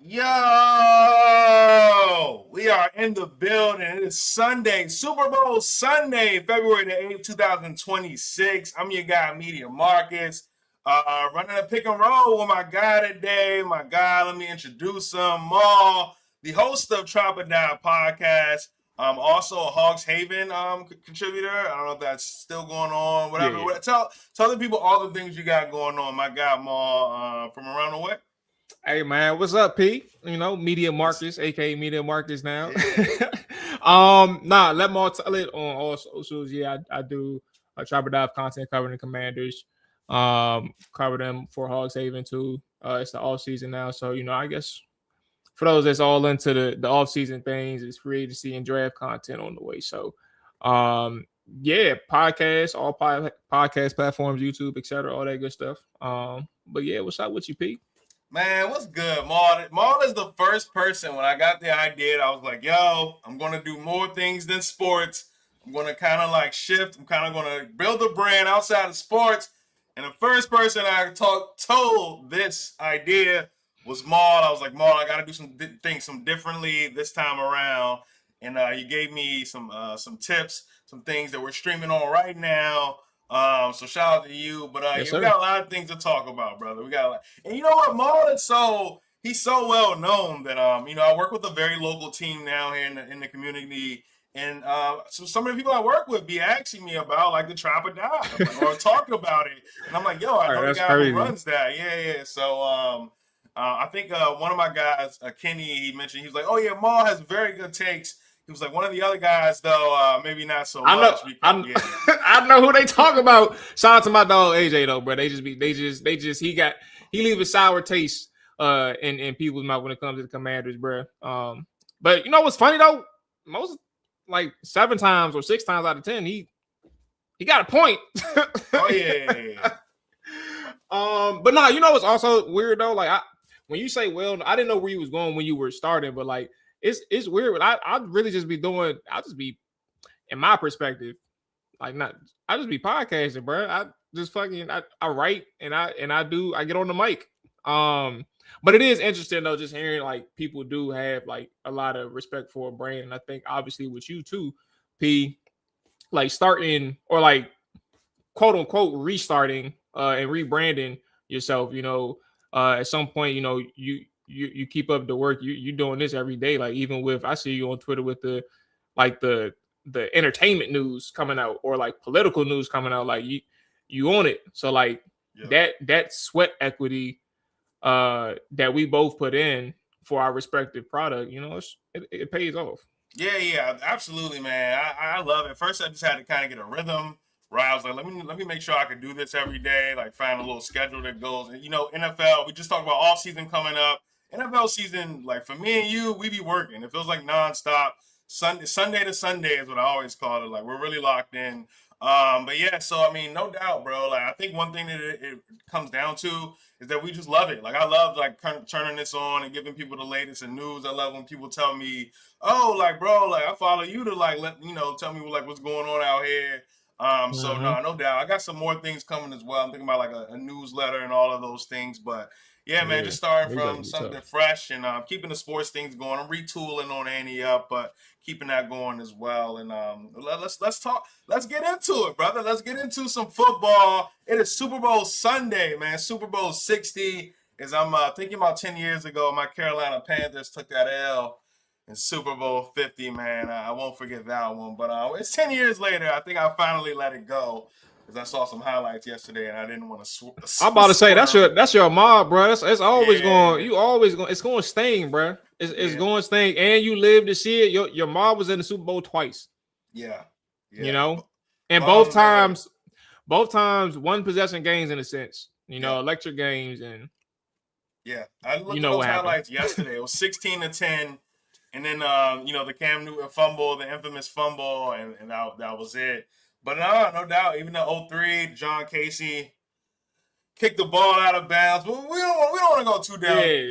Yo, we are in the building. It is Sunday, Super Bowl Sunday, February the 8th, 2026. I'm your guy, Media Marcus. Running a pick and roll with my guy today. My guy, let me introduce him, Maul, the host of Trap or Die podcast. Also a Hogs Haven contributor. I don't know if that's still going on, whatever. Yeah. Tell the people all the things you got going on. My guy, Maul, from around the way. Hey man, what's up, P? Media Marcus, aka Media Marcus now. Yeah. Let me tell it on all socials. Yeah, I do Trapper Dive content covering the Commanders. Cover them for Hogs Haven too. It's the off season now, so I guess for those that's all into the off season things, it's free agency and draft content on the way. So, yeah, podcasts, all podcast platforms, YouTube, etc., all that good stuff. But yeah, what's up with you, P? Man, what's good, Maul? Maul is the first person when I got the idea. I was like, yo, I'm going to do more things than sports. I'm going to kind of like shift. I'm kind of going to build a brand outside of sports. And the first person I told this idea was Maul. I was like, Maul, I got to do some things some differently this time around. And you gave me some tips, some things that we're streaming on right now. So shout out to you. But Yes, yeah, we sir. got a lot of things to talk about, brother. We got a lot. And you know what, Maul is he's so well known that I work with a very local team now here in the community. And so some of the people I work with be asking me about like the Trap or Die or talk about it. And I'm like, yo, I All right, know the that's guy who crazy. runs that. Yeah. So I think one of my guys, Kenny, he mentioned, he was like, oh yeah, Maul has very good takes. He was like, one of the other guys, though, maybe not so I know. much. Because, yeah. I know who they talk about. Shout out to my dog AJ though, bro. He leave a sour taste in people's mouth when it comes to the Commanders, bro. But you know what's funny though? Most like 7 times or 6 times out of 10, he got a point. Oh yeah. But no, you know what's also weird though? Like when you say well, I didn't know where you was going when you were starting, but like it's weird. But I'd really just be doing. I'll just be in my perspective, like not. I just be podcasting, bro. I just I write and I get on the mic. But it is interesting though, just hearing like people do have like a lot of respect for a brand, and I think obviously with you too, P, like starting or like quote unquote restarting and rebranding yourself. At some point, you keep up the work. You doing this every day. Like even with I see you on Twitter with like the entertainment news coming out or like political news coming out. Like you own it. So like that sweat equity that we both put in for our respective product, it pays off. Yeah, absolutely, man. I love it. First, I just had to kind of get a rhythm. Right, I was like, let me make sure I can do this every day. Like, find a little schedule that goes. And NFL. We just talked about off season coming up. NFL season, like for me and you, we be working. It feels like nonstop. Sunday to Sunday is what I always call it. Like we're really locked in. But yeah, so I mean, no doubt, bro. Like I think one thing that it comes down to is that we just love it. Like I love like kind of turning this on and giving people the latest in news. I love when people tell me, "Oh, like bro, like I follow you to like tell me like what's going on out here." So no doubt. I got some more things coming as well. I'm thinking about like a newsletter and all of those things. But yeah, man, Yeah, just starting we got to from be something tough. fresh and keeping the sports things going. I'm retooling on Annie up, but keeping that going as well. And let's talk. Let's get into it, brother. Let's get into some football. It is Super Bowl Sunday, man. Super Bowl 60. As I'm thinking about 10 years ago, my Carolina Panthers took that L in Super Bowl 50, man. I won't forget that one. But it's 10 years later. I think I finally let it go because I saw some highlights yesterday and I didn't want to I'm about to say that's swerve. your mob, bro. It's always going. Yeah, You always going. It's going to sting, bro. It's yeah, going to sting, and you live to see it. Your mob was in the Super Bowl twice. yeah, You yeah. know, and Bum man. both times one possession games in a sense. Yeah. Electric games, and Yeah, I you looked at know those what happened. highlights yesterday. It was 16-10, and then the Cam Newton fumble, the infamous fumble, and that was it. But no doubt, even the 03, John Casey kicked the ball out of bounds. But we don't want to go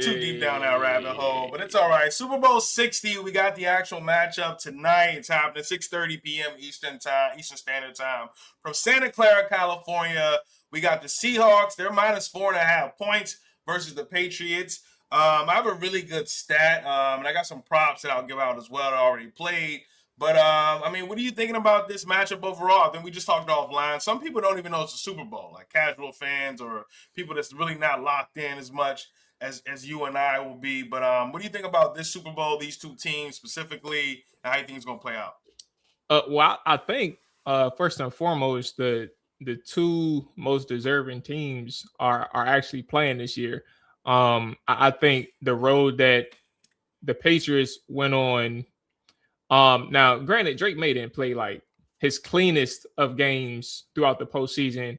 too deep down that rabbit hole. But it's all right. Super Bowl 60, we got the actual matchup tonight. It's happening 6:30 p.m. Eastern Standard Time from Santa Clara, California. We got the Seahawks. They're minus 4.5 points versus the Patriots. I have a really good stat, and I got some props that I'll give out as well that I already played. But I mean, what are you thinking about this matchup overall? I think we just talked offline. Some people don't even know it's a Super Bowl, like casual fans or people that's really not locked in as much as you and I will be. But what do you think about this Super Bowl, these two teams specifically, and how you think it's going to play out? Well, I think first and foremost, the two most deserving teams are actually playing this year. I think the road that the Patriots went on. Now, granted, Drake May didn't play like his cleanest of games throughout the postseason,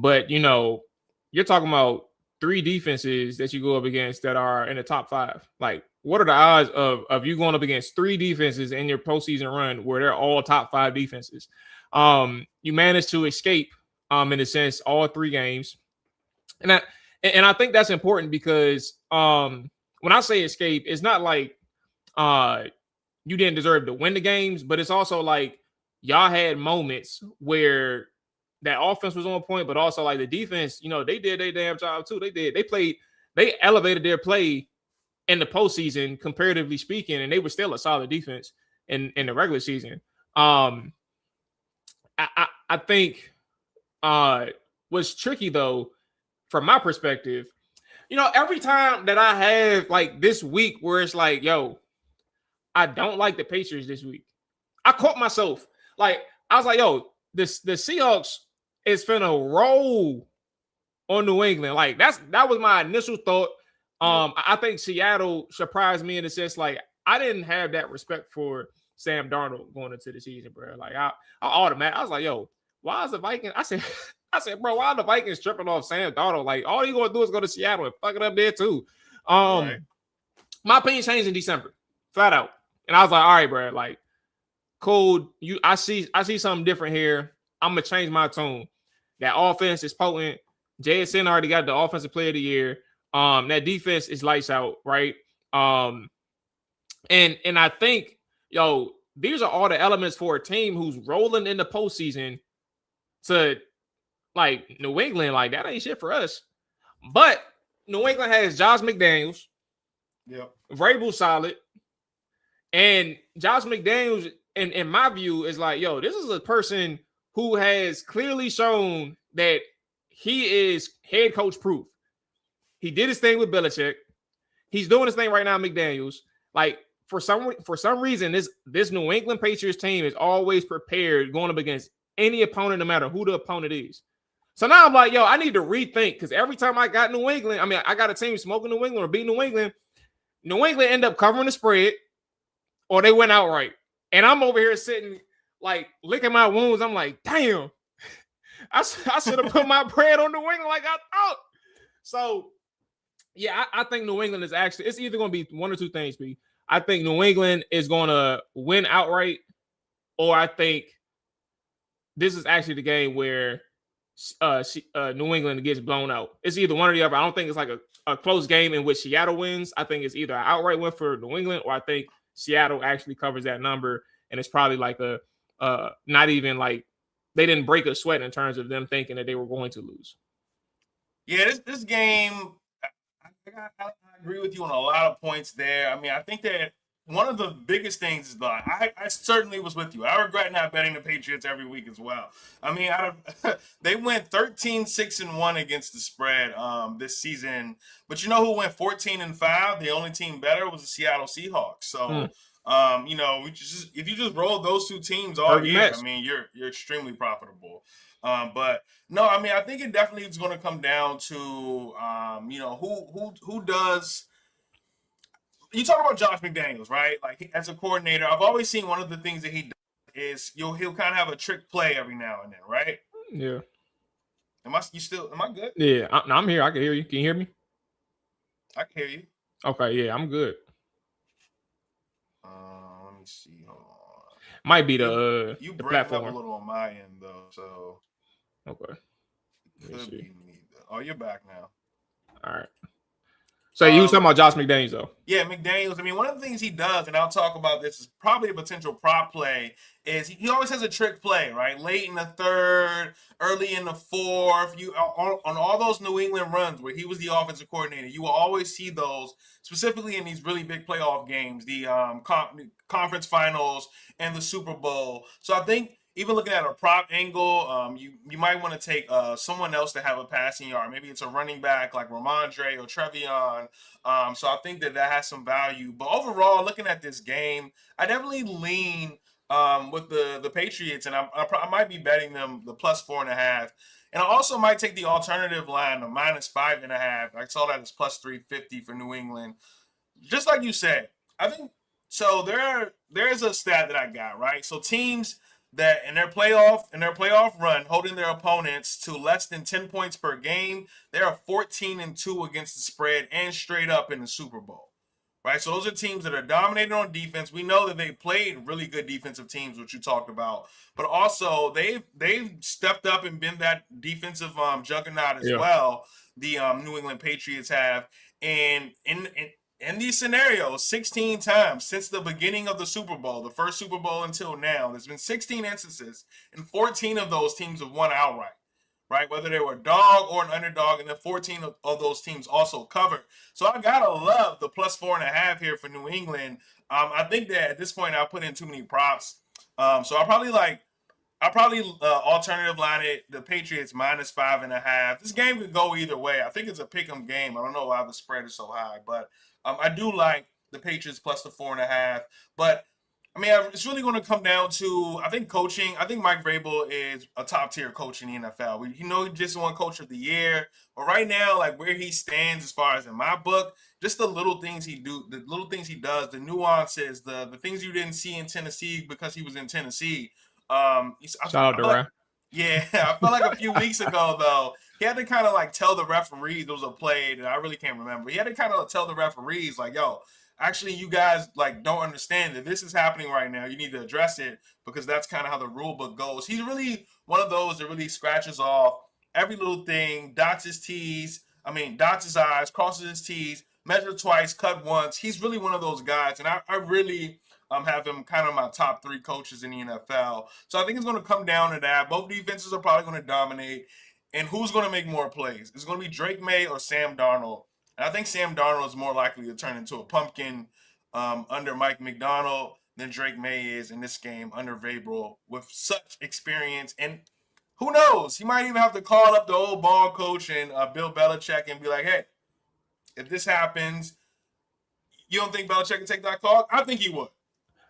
but you're talking about three defenses that you go up against that are in the top five. Like, what are the odds of you going up against three defenses in your postseason run where they're all top five defenses? You managed to escape, in a sense, all three games, and I think that's important because when I say escape, it's not like you didn't deserve to win the games, but it's also like y'all had moments where that offense was on point, but also like the defense, they did their damn job too. They elevated their play in the postseason, comparatively speaking, and they were still a solid defense in the regular season. I think what's tricky though, from my perspective, every time that I have like this week where it's like, yo, I don't like the Patriots this week, I caught myself. Like, I was like, yo, the Seahawks is finna roll on New England. Like, that was my initial thought. I think Seattle surprised me in the sense, like, I didn't have that respect for Sam Darnold going into the season, bro. Like, I was like, yo, why is the Vikings? I said, bro, why are the Vikings tripping off Sam Darnold? Like, all you gonna do is go to Seattle and fuck it up there too. Right. My opinion changed in December, flat out. And I was like, all right, bro, like, cool. I see something different here. I'm gonna change my tune. That offense is potent. JSN already got the offensive player of the year. That defense is lights out, right? And I think, these are all the elements for a team who's rolling in the postseason to like New England. Like, that ain't shit for us. But New England has Josh McDaniels. Yep. Vrabel solid. And Josh McDaniels, in my view, is like, yo, this is a person who has clearly shown that he is head coach proof. He did his thing with Belichick. He's doing his thing right now, McDaniels. Like, for some reason, this New England Patriots team is always prepared going up against any opponent, no matter who the opponent is. So now I'm like, yo, I need to rethink, because every time I got New England, I mean, I got a team smoking New England or beating New England end up covering the spread, or they went outright. And I'm over here sitting, like, licking my wounds. I'm like, damn, I should have put my bread on New England like I thought. So, yeah, I think New England is actually, it's either going to be one or two things, B. I think New England is going to win outright, or I think this is actually the game where New England gets blown out. It's either one or the other. I don't think it's like a close game in which Seattle wins. I think it's either an outright win for New England, or I think Seattle actually covers that number, and it's probably like not even like they didn't break a sweat in terms of them thinking that they were going to lose. Yeah, this game, I agree with you on a lot of points there. I mean, I think that one of the biggest things is that I certainly was with you. I regret not betting the Patriots every week as well. I mean, they went 13-6-1 against the spread this season, but you know who went 14-5? The only team better was the Seattle Seahawks. So, if you just roll those two teams all year, I mean, you're extremely profitable. But no, I mean, I think it definitely is going to come down to who does. You talk about Josh McDaniels, right? Like, as a coordinator, I've always seen one of the things that he does is he'll kind of have a trick play every now and then, right? Yeah. Am I good? Yeah, I'm here. I can hear you. Can you hear me? I can hear you. Okay, yeah, I'm good. Let me see. Hold on. Might be the breaking platform up a little on my end though, so okay. Could be me. Oh, you're back now. All right. So you was talking about Josh McDaniels though. Yeah, McDaniels. I mean, one of the things he does, and I'll talk about this, is probably a potential prop play, is he always has a trick play, right? Late in the third, early in the fourth. You on all those New England runs where he was the offensive coordinator, you will always see those, specifically in these really big playoff games, the conference finals and the Super Bowl. So I think even looking at a prop angle, you might want to take someone else to have a passing yard. Maybe it's a running back like Ramondre or Trevion. So I think that has some value. But overall, looking at this game, I definitely lean with the Patriots, and I might be betting them the plus 4.5. And I also might take the alternative line, the minus 5.5. I saw that as plus 350 for New England. Just like you said, I think so. There's a stat that I got, right. So teams that in their playoff run, holding their opponents to less than 10 points per game, they are 14-2 against the spread and straight up in the Super Bowl. Right, so those are teams that are dominated on defense. We know that they played really good defensive teams, which you talked about, but also they've stepped up and been that defensive juggernaut as well. The New England Patriots have, and in these scenarios, 16 times since the beginning of the Super Bowl, the first Super Bowl until now, there's been 16 instances, and 14 of those teams have won outright. Right, whether they were a dog or an underdog, and then 14 of those teams also covered. So I gotta love the plus 4.5 here for New England. I think that at this point I'll put in too many props. So I'll probably alternative line it the Patriots minus 5.5. This game could go either way. I think it's a pick'em game. I don't know why the spread is so high, but I do like the Patriots plus the 4.5. But I mean, it's really going to come down to, I think, coaching. I think Mike Vrabel is a top-tier coach in the NFL. He just won Coach of the Year. But right now, like where he stands as far as in my book, just the little things he does, the nuances, the things you didn't see in Tennessee because he was in Tennessee. Shout out to Ryan. Yeah, I felt like a few weeks ago, though, he had to kind of like tell the referees there was a play that I really can't remember. He had to kind of tell the referees, like, yo, actually, you guys like don't understand that this is happening right now. You need to address it because that's kind of how the rule book goes. He's really one of those that really scratches off every little thing, dots his I's, crosses his T's, measure twice, cut once. He's really one of those guys, and I really have him kind of my top 3 coaches in the NFL. So I think it's going to come down to that. Both defenses are probably going to dominate, and who's going to make more plays? It's going to be Drake May or Sam Darnold. I think Sam Darnold is more likely to turn into a pumpkin under Mike McDonald than Drake May is in this game under Vrabel with such experience. And who knows? He might even have to call up the old ball coach and Bill Belichick and be like, hey, if this happens, you don't think Belichick can take that call? I think he would.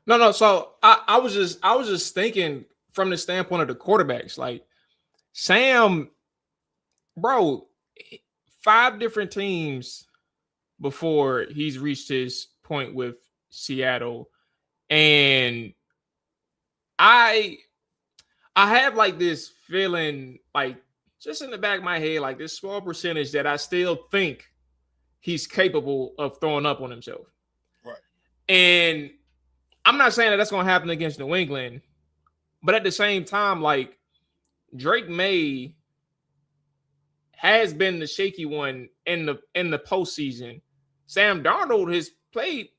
No. So I was just thinking from the standpoint of the quarterbacks, like Sam, bro, 5 different teams before he's reached his point with Seattle. And I have like this feeling, like just in the back of my head, like this small percentage that I still think he's capable of throwing up on himself. Right. And I'm not saying that that's going to happen against New England, but at the same time, like Drake May has been the shaky one in the postseason. Sam Darnold has played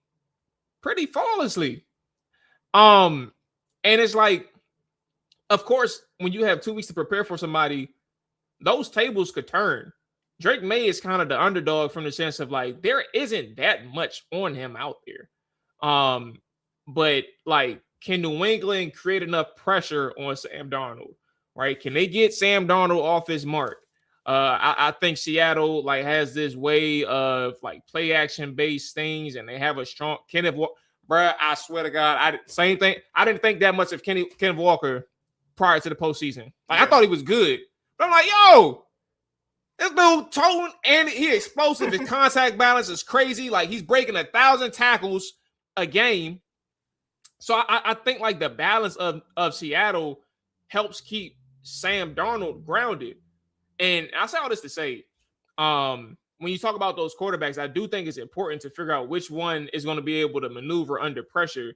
pretty flawlessly. And it's like, of course, when you have 2 weeks to prepare for somebody, those tables could turn. Drake May is kind of the underdog from the sense of like there isn't that much on him out there. But like, can New England create enough pressure on Sam Darnold? Right? Can they get Sam Darnold off his mark? I think Seattle like has this way of like play action based things, and they have a strong Kenneth. Bruh, I swear to God, same thing. I didn't think that much of Kenneth Walker prior to the postseason. Like I thought he was good, but I'm like, yo, this dude tone and he explosive. His contact balance is crazy. Like he's breaking 1,000 tackles a game. So I think like the balance of Seattle helps keep Sam Darnold grounded. And I say all this to say, when you talk about those quarterbacks, I do think it's important to figure out which one is going to be able to maneuver under pressure.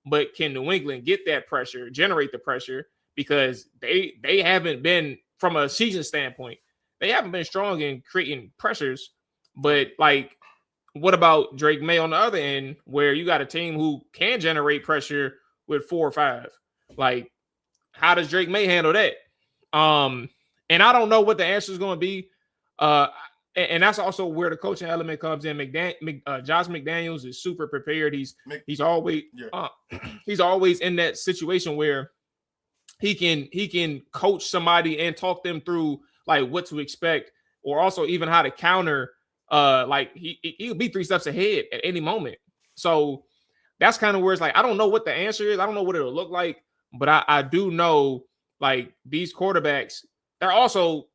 But can New England get that pressure, generate the pressure? Because they haven't been, from a season standpoint, they haven't been strong in creating pressures. But like what about Drake May on the other end, where you got a team who can generate pressure with 4 or 5? Like, how does Drake May handle that? And I don't know what the answer is going to be. And that's also where the coaching element comes in. Josh McDaniels is super prepared. He's always he's always in that situation where he can coach somebody and talk them through like what to expect, or also even how to counter. Like he'll be 3 steps ahead at any moment. So that's kind of where it's like I don't know what the answer is. I don't know what it'll look like, but I do know like these quarterbacks, they're also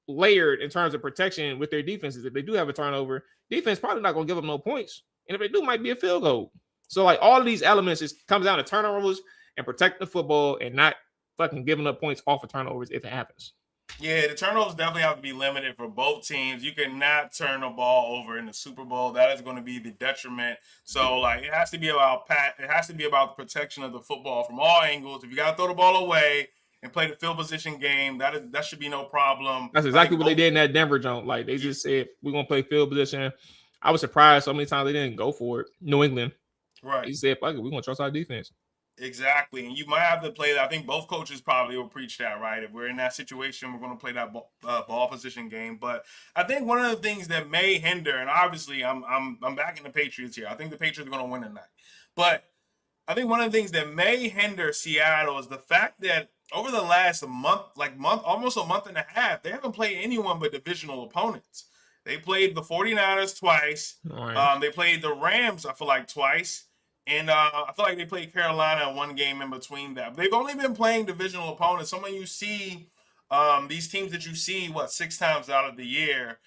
layered in terms of protection with their defenses. If they do have a turnover, defense probably not going to give them no points, and if they do, it might be a field goal. So like all of these elements just comes down to turnovers and protecting the football and not fucking giving up points off of turnovers if it happens. Yeah, the turnovers definitely have to be limited for both teams. You cannot turn the ball over in the Super Bowl. That is going to be the detriment. So, like, it has to be about the protection of the football from all angles. If you got to throw the ball away and play the field position game, that should be no problem. That's exactly what they did in that Denver joint. Like, they just said we're gonna play field position. I was surprised so many times they didn't go for it. New England, right? He said, "Fuck it, we're gonna trust our defense." Exactly, and you might have to play that. I think both coaches probably will preach that, right? If we're in that situation, we're going to play that ball position game. But I think one of the things that may hinder, and obviously I'm backing the Patriots here. I think the Patriots are going to win tonight. But I think one of the things that may hinder Seattle is the fact that over the last almost a month and a half, they haven't played anyone but divisional opponents. They played the 49ers twice. Right. They played the Rams, I feel like, twice. And I feel like they played Carolina in one game in between that. They've only been playing divisional opponents. Someone you see, these teams that you see, 6 times out of the year.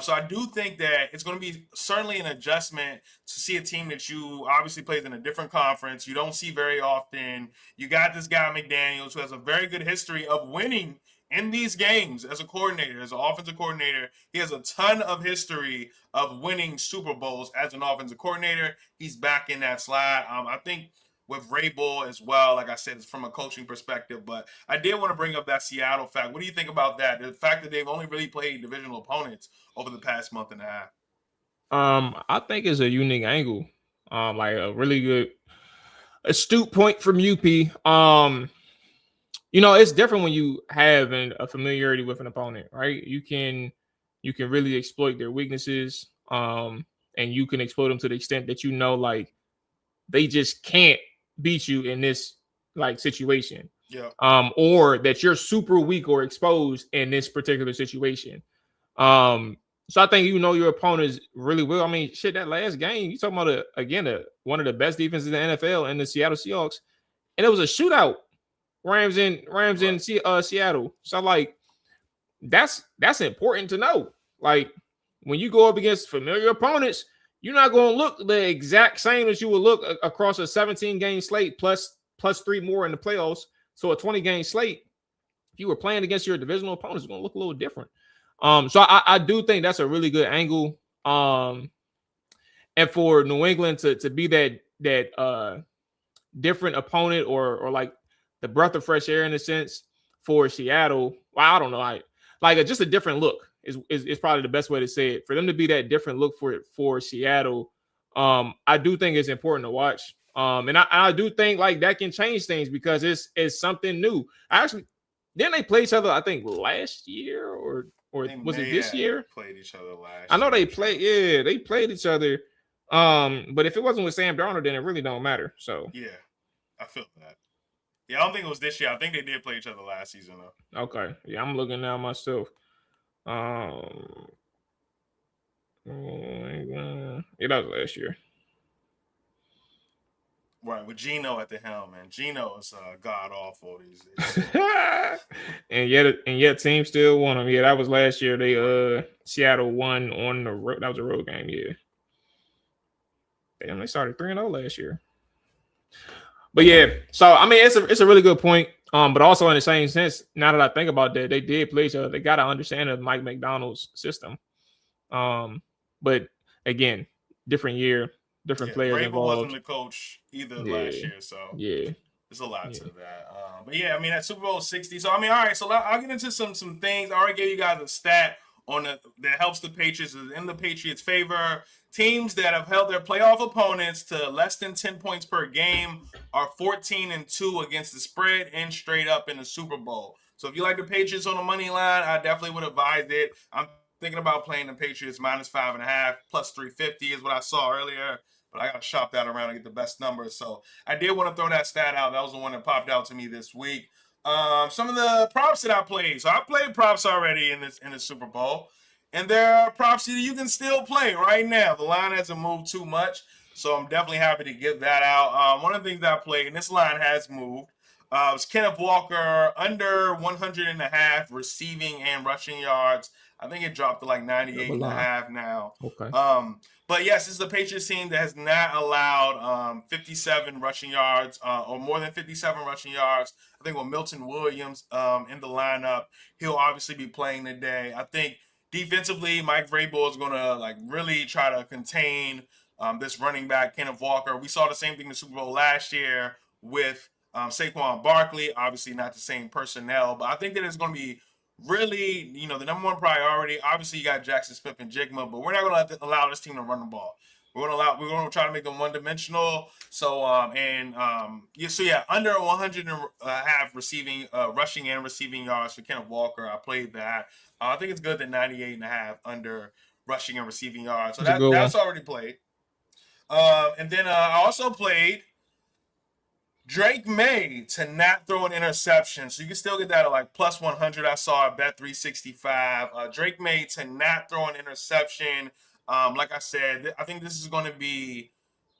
So I do think that it's going to be certainly an adjustment to see a team that you obviously plays in a different conference. You don't see very often. You got this guy McDaniels who has a very good history of winning in these games as a coordinator, as an offensive coordinator. He has a ton of history of winning Super Bowls as an offensive coordinator. He's back in that slide. I think with Vrabel as well, like I said, it's from a coaching perspective. But I did want to bring up that Seattle fact. What do you think about that? The fact that they've only really played divisional opponents over the past month and a half. I think it's a unique angle. Like a really good astute point from UP. It's different when you have a familiarity with an opponent, right? You can really exploit their weaknesses, and you can exploit them to the extent that like they just can't beat you in this like situation. Yeah. Or that you're super weak or exposed in this particular situation. So I think your opponents really well. I mean, shit, that last game, you talking about one of the best defenses in the NFL in the Seattle Seahawks, and it was a shootout. Rams in Seattle. So like that's important to know. Like when you go up against familiar opponents, you're not going to look the exact same as you would look across a 17-game slate plus 3 more in the playoffs. So a 20-game slate, if you were playing against your divisional opponents, it's going to look a little different. So I do think that's a really good angle. And for New England to be that different opponent or like the breath of fresh air in a sense for Seattle. Well, I don't know. Just a different look is probably the best way to say it. For them to be that different look for Seattle, I do think it's important to watch. And I do think like that can change things because it's something new. Didn't they play each other, I think, last year or was it this year? Played each other last I know they played. Yeah, they played each other. But if it wasn't with Sam Darnold, then it really don't matter. So yeah, I feel that. Yeah, I don't think it was this year. I think they did play each other last season though. Okay. Yeah, I'm looking now myself. Yeah, that was last year. Right, with Geno at the helm, man. Geno is god awful these days. and yet team still won them. Yeah, that was last year. They Seattle won on the road. That was a road game, yeah. Damn, they started 3-0 last year. But yeah, so I mean it's a really good point. But also in the same sense, now that I think about that, they did play each other. They got to understand of Mike McDonald's system. But again, different year, different players Vrabel involved. Wasn't the coach either last year, so yeah, there's a lot to that. But yeah, I mean at Super Bowl 60. So I mean, all right. So I'll get into some things. I already gave you guys a stat on that helps the Patriots, is in the Patriots' favor. teams that have held their playoff opponents to less than 10 points per game are 14-2 against the spread and straight up in the Super Bowl. So if you like the Patriots on the money line, I definitely would advise it. I'm thinking about playing the Patriots -5.5, plus 350 is what I saw earlier. But I got to shop that around and get the best numbers. So I did want to throw that stat out. That was the one that popped out to me this week. Some of the props that I played. So I played props already in the Super Bowl. And there are props that you can still play right now. The line hasn't moved too much. So I'm definitely happy to get that out. One of the things that I played, and this line has moved, was Kenneth Walker under 100.5 receiving and rushing yards. I think it dropped to like 98.5 now. Okay. But yes, this is a Patriots team that has not allowed 57 rushing yards or more than 57 rushing yards. I think with Milton Williams in the lineup, he'll obviously be playing today. I think defensively, Mike Vrabel is going to like really try to contain this running back, Kenneth Walker. We saw the same thing in the Super Bowl last year with Saquon Barkley. Obviously not the same personnel, but I think that it's going to be really, the number one priority. Obviously, you got Jackson Smith and Jigma, but we're not going to allow this team to run the ball. We're going to try to make them one-dimensional. So, under 100.5 receiving, rushing and receiving yards for Kenneth Walker. I played that. I think it's good that 98.5 under rushing and receiving yards. So that's already played. And then I also played Drake May to not throw an interception. So you can still get that at like plus 100. I saw at Bet365. Drake May to not throw an interception. Like I said, I think this is going to be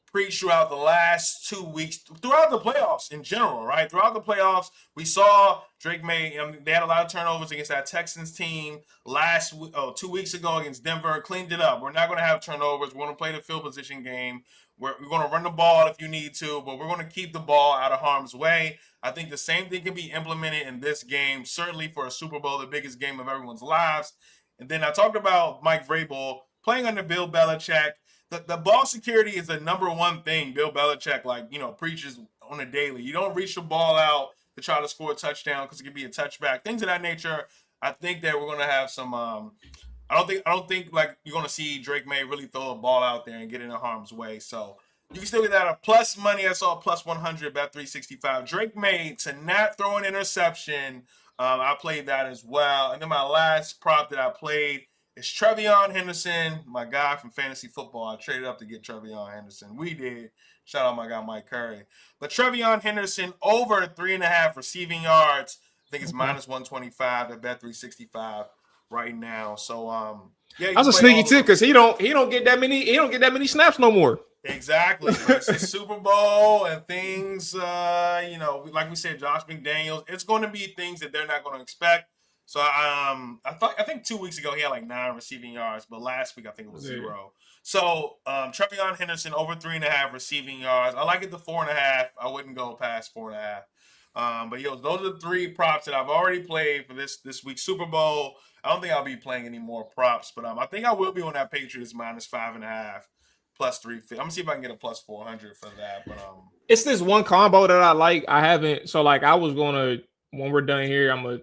preached throughout the last 2 weeks, throughout the playoffs in general, right? Throughout the playoffs, we saw Drake May. They had a lot of turnovers against that Texans team 2 weeks ago against Denver. Cleaned it up. We're not going to have turnovers. We're going to play the field position game. We're going to run the ball if you need to, but we're going to keep the ball out of harm's way. I think the same thing can be implemented in this game, certainly for a Super Bowl, the biggest game of everyone's lives. And then I talked about Mike Vrabel playing under Bill Belichick. The ball security is the number one thing Bill Belichick, preaches on a daily. You don't reach the ball out to try to score a touchdown because it could be a touchback, things of that nature. I think that we're going to have some I don't think like you're going to see Drake May really throw a ball out there and get into harm's way. So you can still get that at plus money. I saw plus 100, Bet365. Drake May to not throw an interception. I played that as well. And then my last prop that I played is Trevion Henderson, my guy from fantasy football. I traded up to get Trevion Henderson. We did. Shout out my guy Mike Curry. But Trevion Henderson over 3.5 receiving yards. I think it's minus 125 at Bet365 right now. So that's a sneaky tip because he don't get that many snaps no more. Exactly. It's the Super Bowl and things. Like we said, Josh McDaniels. It's going to be things that they're not going to expect. So I think 2 weeks ago he had like 9 receiving yards, but last week I think it was 0. So Trevion Henderson over 3.5 receiving yards. I like it to 4.5. I wouldn't go past 4.5. But those are the 3 props that I've already played for this week's Super Bowl. I don't think I'll be playing any more props, but I think I will be on that Patriots -5.5 plus 350. I'm gonna see if I can get a plus 400 for that. But it's this one combo that I like. I haven't. So like I was gonna, when we're done here, I'm gonna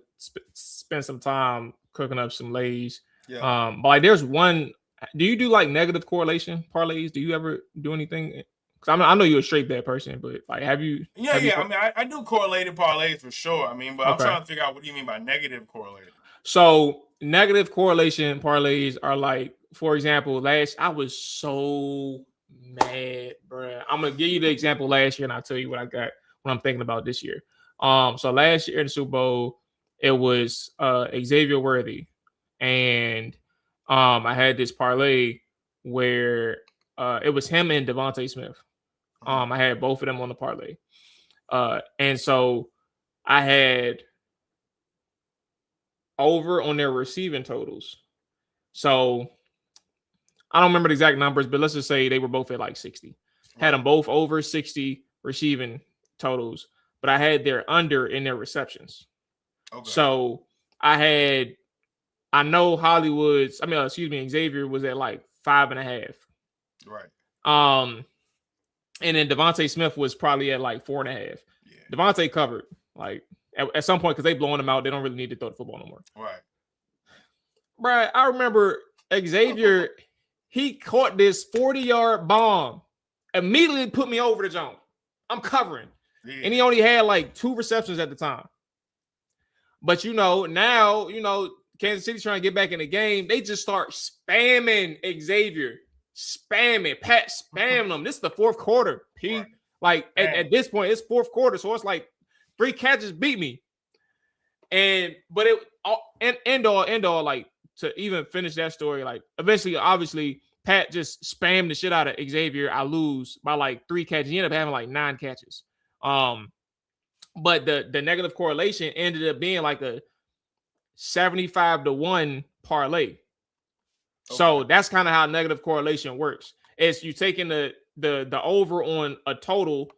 spend some time cooking up some lays. Yeah. But like there's one. Do you do like negative correlation parlays? Do you ever do anything? Because I know you're a straight bet person, but like have you? Yeah. I mean, I do correlated parlays for sure. I mean, but I'm trying to figure out what do you mean by negative correlated. So negative correlation parlays are like, for example, I was so mad, bro. I'm gonna give you the example last year, and I'll tell you what I got when I'm thinking about this year. So last year in the Super Bowl, it was Xavier Worthy, and I had this parlay where it was him and Devontae Smith. I had both of them on the parlay, and so I had over on their receiving totals. So I don't remember the exact numbers, but let's just say they were both at like 60. Had them both over 60 receiving totals, but I had their under in their receptions. Okay. So I know Xavier was at like 5.5. Right. And then Devontae Smith was probably at like 4.5. Yeah. Devontae covered like at some point because they blowing them out. They don't really need to throw the football no more. Right. Right. I remember Xavier. He caught this 40-yard bomb, immediately put me over the jump. I'm covering. Yeah. And he only had like 2 receptions at the time. But now, Kansas City trying to get back in the game. They just start spamming Xavier. Spamming. Pat spam them. This is the fourth quarter. Right. Like at this point, it's fourth quarter. So it's like 3 catches beat me. But end all, like to even finish that story, like eventually, obviously, Pat just spammed the shit out of Xavier. I lose by like 3 catches. He ended up having like 9 catches. But the negative correlation ended up being like a 75-1 parlay. Okay. So that's kind of how negative correlation works. It's you taking the over on a total,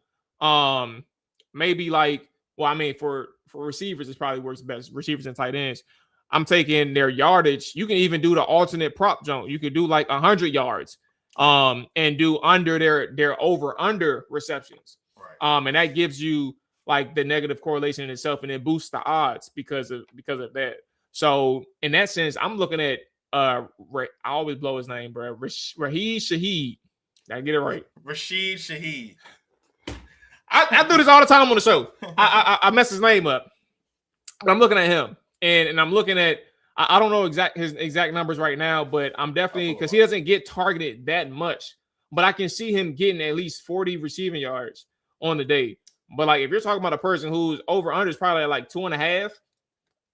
maybe like, well, I mean, for receivers, it probably works best. Receivers and tight ends. I'm taking their yardage. You can even do the alternate prop zone. You could do like 100 yards, and do under their over under receptions. Right. And that gives you like the negative correlation in itself, and it boosts the odds because of that. So in that sense, I'm looking at I always blow his name, bro. Rashid Shaheed. Did I get it right? Rashid Shaheed. I do this all the time on the show. I mess his name up. But I'm looking at him, and I'm looking at, I don't know his exact numbers right now, but I'm definitely, because he doesn't get targeted that much, but I can see him getting at least 40 receiving yards on the day. But like if you're talking about a person who's over under is probably like 2.5,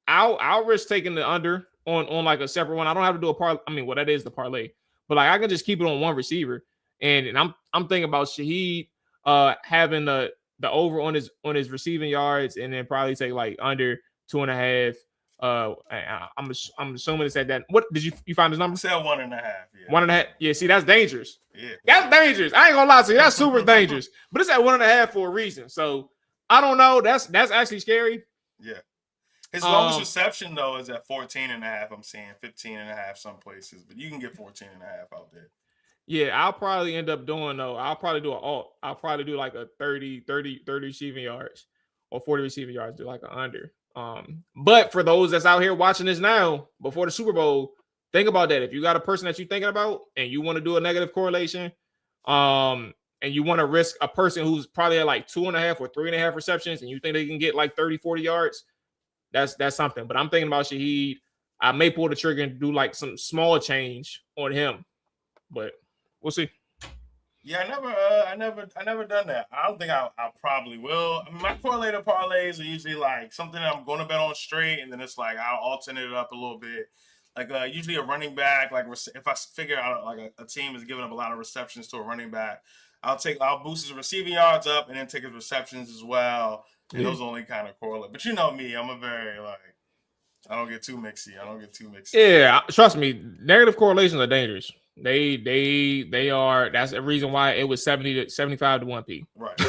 I'll risk taking the under on like a separate one. I don't have to do a parlay. I mean, well, that is the parlay, but like I can just keep it on one receiver. And I'm thinking about Shaheed having the over on his receiving yards, and then probably take like under 2.5. I'm assuming it's at that. What did you find his number? I said 1.5. Yeah. 1.5. Yeah, see, that's dangerous. Yeah, that's dangerous. I ain't gonna lie to you, that's super dangerous. But it's at 1.5 for a reason. So I don't know. That's actually scary. Yeah. His longest reception though is at 14.5. I'm seeing 15.5 some places, but you can get 14.5 out there. Yeah, I'll probably end up doing though. I'll probably do an alt. I'll probably do like a 30 receiving yards or 40 receiving yards. Do like an under. But for those that's out here watching this now before the Super Bowl, think about that. If you got a person that you're thinking about and you want to do a negative correlation, and you want to risk a person who's probably at like 2.5 or 3.5 receptions, and you think they can get like 30, 40 yards, that's something. But I'm thinking about Shaheed. I may pull the trigger and do like some small change on him, but we'll see. Yeah, I never done that. I don't think I probably will. I mean, my correlated parlays are usually like something that I'm going to bet on straight, and then it's like I'll alternate it up a little bit. Like usually a running back. Like if I figure out like a team is giving up a lot of receptions to a running back, I'll boost his receiving yards up and then take his receptions as well. And those only kind of correlate. But you know me, I'm a very like, I don't get too mixy. Yeah, trust me, negative correlations are dangerous. They are. That's the reason why it was 75 to 1p. Right.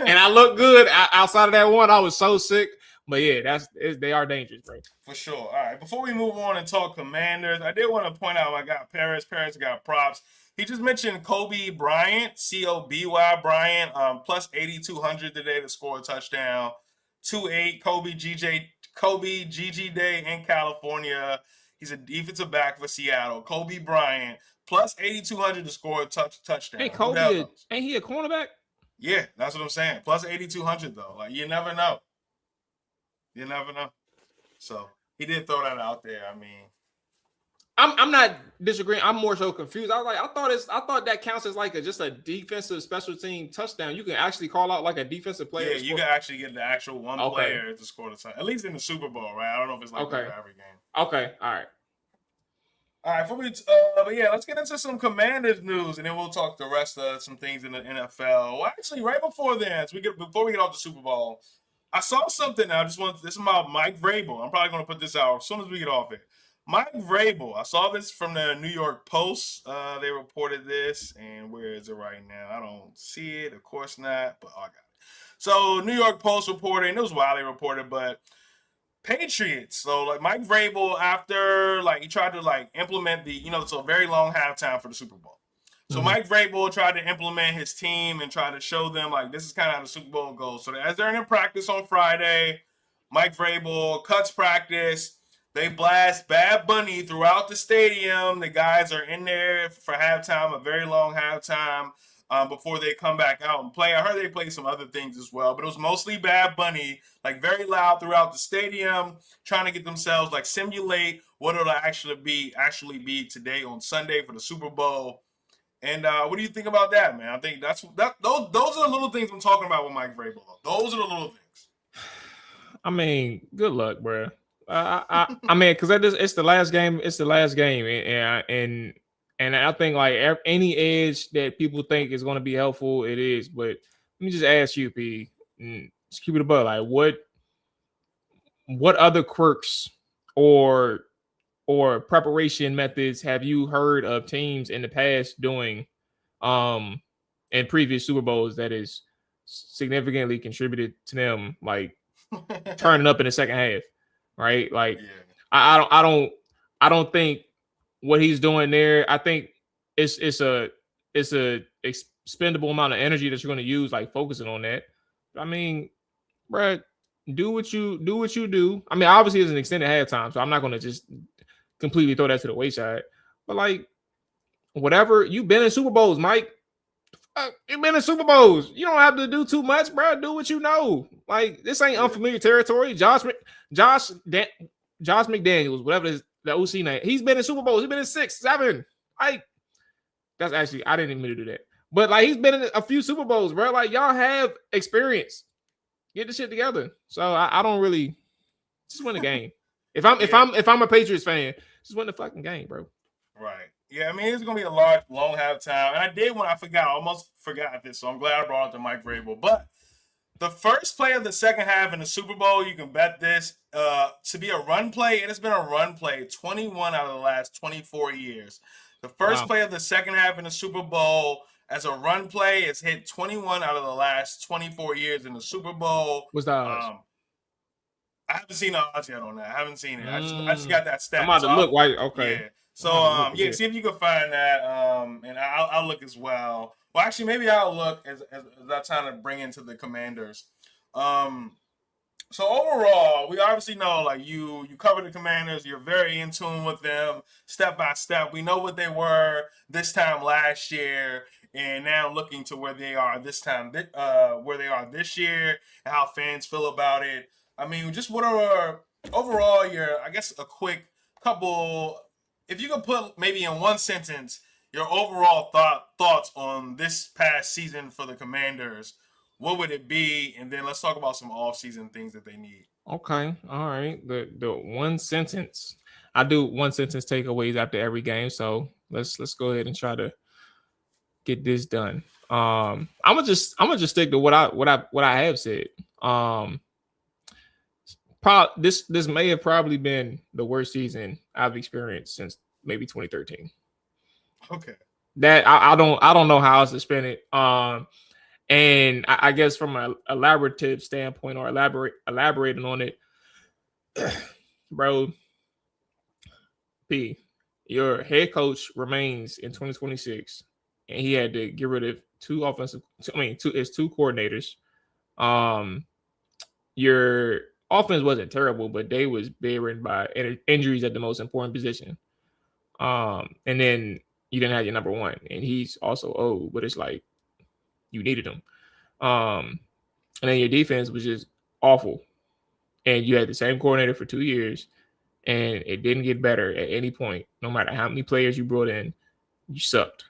And I look good outside of that one. I was so sick, but yeah, they are dangerous, bro. For sure. All right. Before we move on and talk Commanders, I did want to point out I got Paris. Paris got props. He just mentioned Kobe Bryant, Coby Bryant, plus 8,200 today to score a touchdown. 2-8 Kobe GG Day in California. He's a defensive back for Seattle. Kobe Bryant, plus 8,200 to score a touchdown. Hey, Kobe, ain't he a cornerback? Yeah, that's what I'm saying. Plus 8,200 though. Like you never know. So he did throw that out there. I mean, I'm not disagreeing. I'm more so confused. I was like, I thought that counts as like just a defensive special team touchdown. You can actually call out like a defensive player. Yeah, you can actually get the actual one player to score the touchdown. At least in the Super Bowl, right? I don't know if it's like that for every game. Okay, all right. But yeah, let's get into some Commanders news, and then we'll talk the rest of some things in the NFL. Well, actually, right before then, before we get off the Super Bowl, I saw something. This is about Mike Vrabel. I'm probably going to put this out as soon as we get off it. Mike Vrabel, I saw this from the New York Post. They reported this, and where is it right now? I don't see it. Of course not, but I got it. So New York Post reported, and it was widely reported, but Patriots. So like Mike Vrabel, after like he tried to like implement it's a very long halftime for the Super Bowl. So Mike Vrabel tried to implement his team and try to show them like this is kind of how the Super Bowl goes. So as they're in practice on Friday, Mike Vrabel cuts practice. They blast Bad Bunny throughout the stadium. The guys are in there for halftime, a very long halftime, before they come back out and play. I heard they played some other things as well, but it was mostly Bad Bunny, like very loud throughout the stadium, trying to get themselves like simulate what it'll actually be today on Sunday for the Super Bowl. And what do you think about that, man? I think those are the little things I'm talking about with Mike Vrabel. Those are the little things. I mean, good luck, bro. I mean, because it's the last game. It's the last game, and I think like any edge that people think is going to be helpful, it is. But let me just ask you, P, just keep it above. Like, what other quirks or preparation methods have you heard of teams in the past doing, in previous Super Bowls that is significantly contributed to them, like turning up in the second half? Right? Like, Yeah. I don't think what he's doing there. I think it's a expendable amount of energy that you're going to use, like focusing on that. I mean, bro, do what you do. I mean, obviously it's an extended halftime, so I'm not going to just completely throw that to the wayside. But like, whatever, you've been in Super Bowls, Mike. You've been in Super Bowls. You don't have to do too much, bro. Do what you know. Like, this ain't unfamiliar territory. Josh McDaniels, whatever the OC name, he's been in Super Bowls. He's been in 6, 7. Like, that's actually, I didn't even mean to do that. But like, he's been in a few Super Bowls, bro. Like, y'all have experience. Get the shit together. So I don't really just win the game. If I'm a Patriots fan, just win the fucking game, bro. Right. Yeah, I mean, it's going to be a long halftime. And I almost forgot this, so I'm glad I brought it to Mike Vrabel. But the first play of the second half in the Super Bowl, you can bet this, to be a run play, and it's been a run play 21 out of the last 24 years. The first play of the second half in the Super Bowl as a run play is hit 21 out of the last 24 years in the Super Bowl. What's the odds? I haven't seen the odds yet on that. I haven't seen it. I just got that stat. I'm about to look. Right? Okay. Yeah. So see if you can find that, and I'll look as well. Well, actually, maybe I'll look as I'm trying to bring into the Commanders. So overall, we obviously know, like, you cover the Commanders. You're very in tune with them, step by step. We know what they were this time last year, and now looking to where they are this time, where they are this year, and how fans feel about it. I mean, just what are overall I guess a quick couple. If you could put maybe in one sentence your overall thoughts on this past season for the Commanders, what would it be? And then let's talk about some off-season things that they need. Okay, all right. The one sentence. I do one sentence takeaways after every game, so let's go ahead and try to get this done. I'm gonna just stick to what I have said. This may have probably been the worst season I've experienced since maybe 2013. Okay. That I don't know how else to spin it. And I guess from an elaborative standpoint, or elaborating on it, bro, P, your head coach remains in 2026, and he had to get rid of two coordinators. Your offense wasn't terrible, but they was bearing by injuries at the most important position. And then you didn't have your number one, and he's also old, but it's like you needed him. And then your defense was just awful, and you had the same coordinator for 2 years, and it didn't get better at any point. No matter how many players you brought in, you sucked.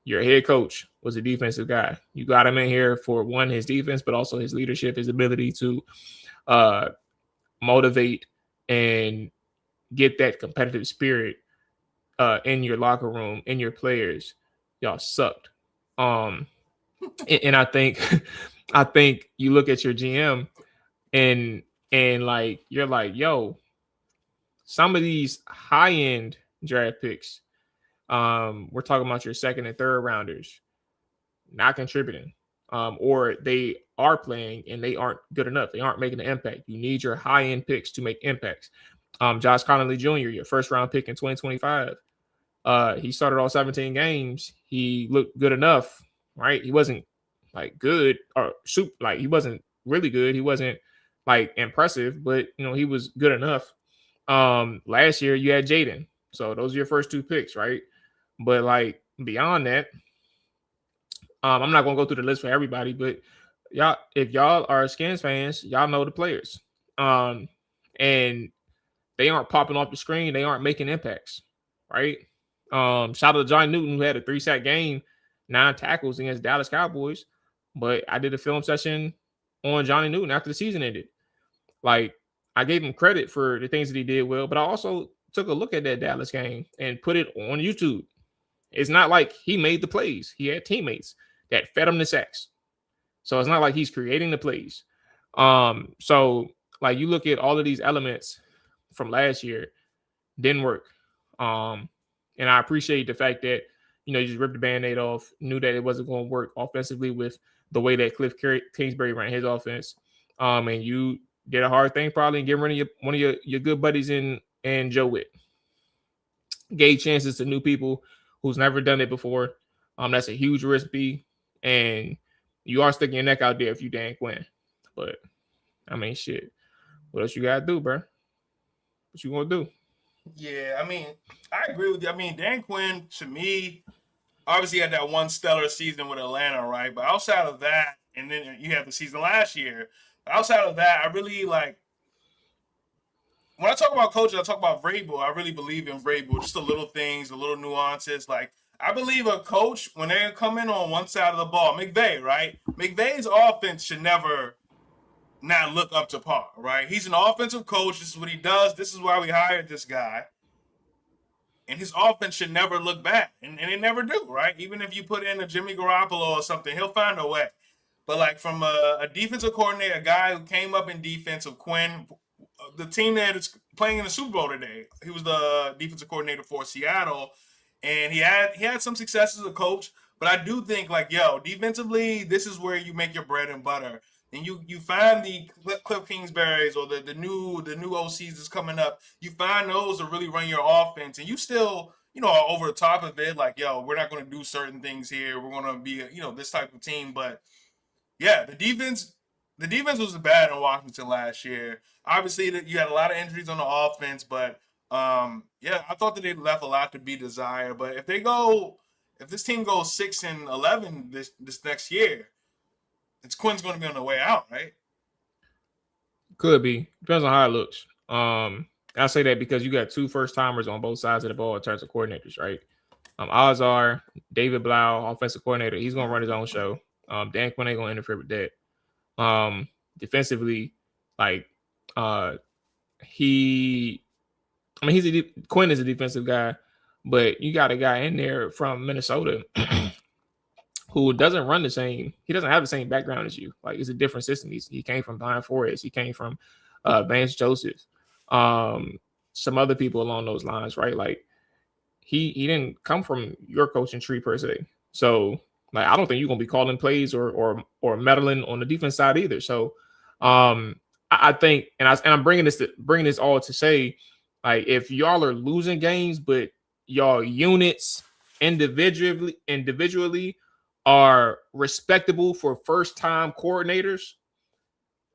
Your head coach was a defensive guy. You got him in here for, one, his defense, but also his leadership, his ability to motivate and get that competitive spirit in your locker room, in your players. Y'all sucked. And I think you look at your GM and like, you're like, yo, some of these high end draft picks, we're talking about your second and third rounders, not contributing, or they are playing and they aren't good enough. They aren't making an impact. You need your high end picks to make impacts. Josh Connolly Jr., your first round pick in 2025. He started all 17 games. He looked good enough, right? He wasn't like good or like he wasn't really good. He wasn't like impressive, but he was good enough. Last year you had Jaden. So those are your first 2 picks, right? But like beyond that, I'm not gonna go through the list for everybody, but y'all, if y'all are Skins fans, y'all know the players. And they aren't popping off the screen, they aren't making impacts, right? Shout out to John Newton, who had a 3-sack game, 9 tackles against Dallas Cowboys. But I did a film session on Johnny Newton after the season ended. Like, I gave him credit for the things that he did well, but I also took a look at that Dallas game and put it on YouTube. It's not like he made the plays. He had teammates that fed him the sacks. So it's not like he's creating the plays. So like you look at all of these elements from last year, didn't work. And I appreciate the fact that, you just ripped the Band-Aid off, knew that it wasn't going to work offensively with the way that Cliff Kingsbury ran his offense. And you did a hard thing probably and get rid of one of your good buddies in Joe Witt. Gave chances to new people who's never done it before. That's a huge risk, B. And you are sticking your neck out there if you Dan Quinn. But, I mean, shit. What else you got to do, bro? What you going to do? Yeah, I mean, I agree with you. I mean, Dan Quinn, to me, obviously had that one stellar season with Atlanta, right? But outside of that, and then you had the season last year. Outside of that, I really like, when I talk about coaches, I talk about Vrabel. I really believe in Vrabel. Just the little things, the little nuances. Like, I believe a coach, when they come in on one side of the ball, McVay, right? McVay's offense should never not look up to par, right? He's an offensive coach. This is what he does. This is why we hired this guy. And his offense should never look bad. And they never do, right? Even if you put in a Jimmy Garoppolo or something, he'll find a way. But like from a defensive coordinator, a guy who came up in defense of Quinn, the team that is playing in the Super Bowl today, he was the defensive coordinator for Seattle. And he had some success as a coach. But I do think, like, defensively, this is where you make your bread and butter. And you find the Cliff Kingsbury's or the new OCs that's coming up. You find those to really run your offense, and you still are over the top of it. Like, we're not going to do certain things here. We're going to be this type of team. But yeah, the defense was bad in Washington last year. Obviously, you had a lot of injuries on the offense, but I thought that they left a lot to be desired. But if this team goes 6-11 this next year, Quinn's going to be on the way out, right? Could be. Depends on how it looks. I say that because you got 2 first-timers on both sides of the ball in terms of coordinators, right? Odds are David Blau, offensive coordinator, he's going to run his own show. Dan Quinn ain't going to interfere with that. Defensively, like, Quinn is a defensive guy, but you got a guy in there from Minnesota who doesn't run the same. He doesn't have the same background as you. Like, it's a different system. He came from Brian Flores. He came from Vance Joseph. Some other people along those lines, right? Like, he didn't come from your coaching tree per se. So, like, I don't think you're gonna be calling plays or meddling on the defense side either. So, I think, and I'm bringing this all to say, like, if y'all are losing games, but y'all units individually are respectable for first-time coordinators,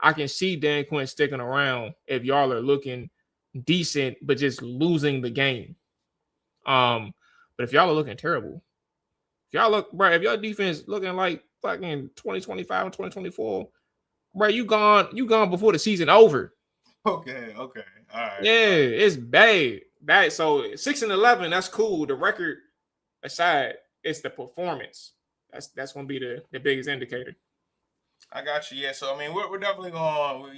I can see Dan Quinn sticking around if y'all are looking decent, but just losing the game. But if y'all are looking terrible, if y'all defense looking like fucking 2025 and 2024, bro, you gone before the season over. Okay. All right. Yeah, it's bad. So 6-11, that's cool. The record aside, it's the performance. That's gonna be the biggest indicator. I got you. Yeah. So I mean, we're definitely going.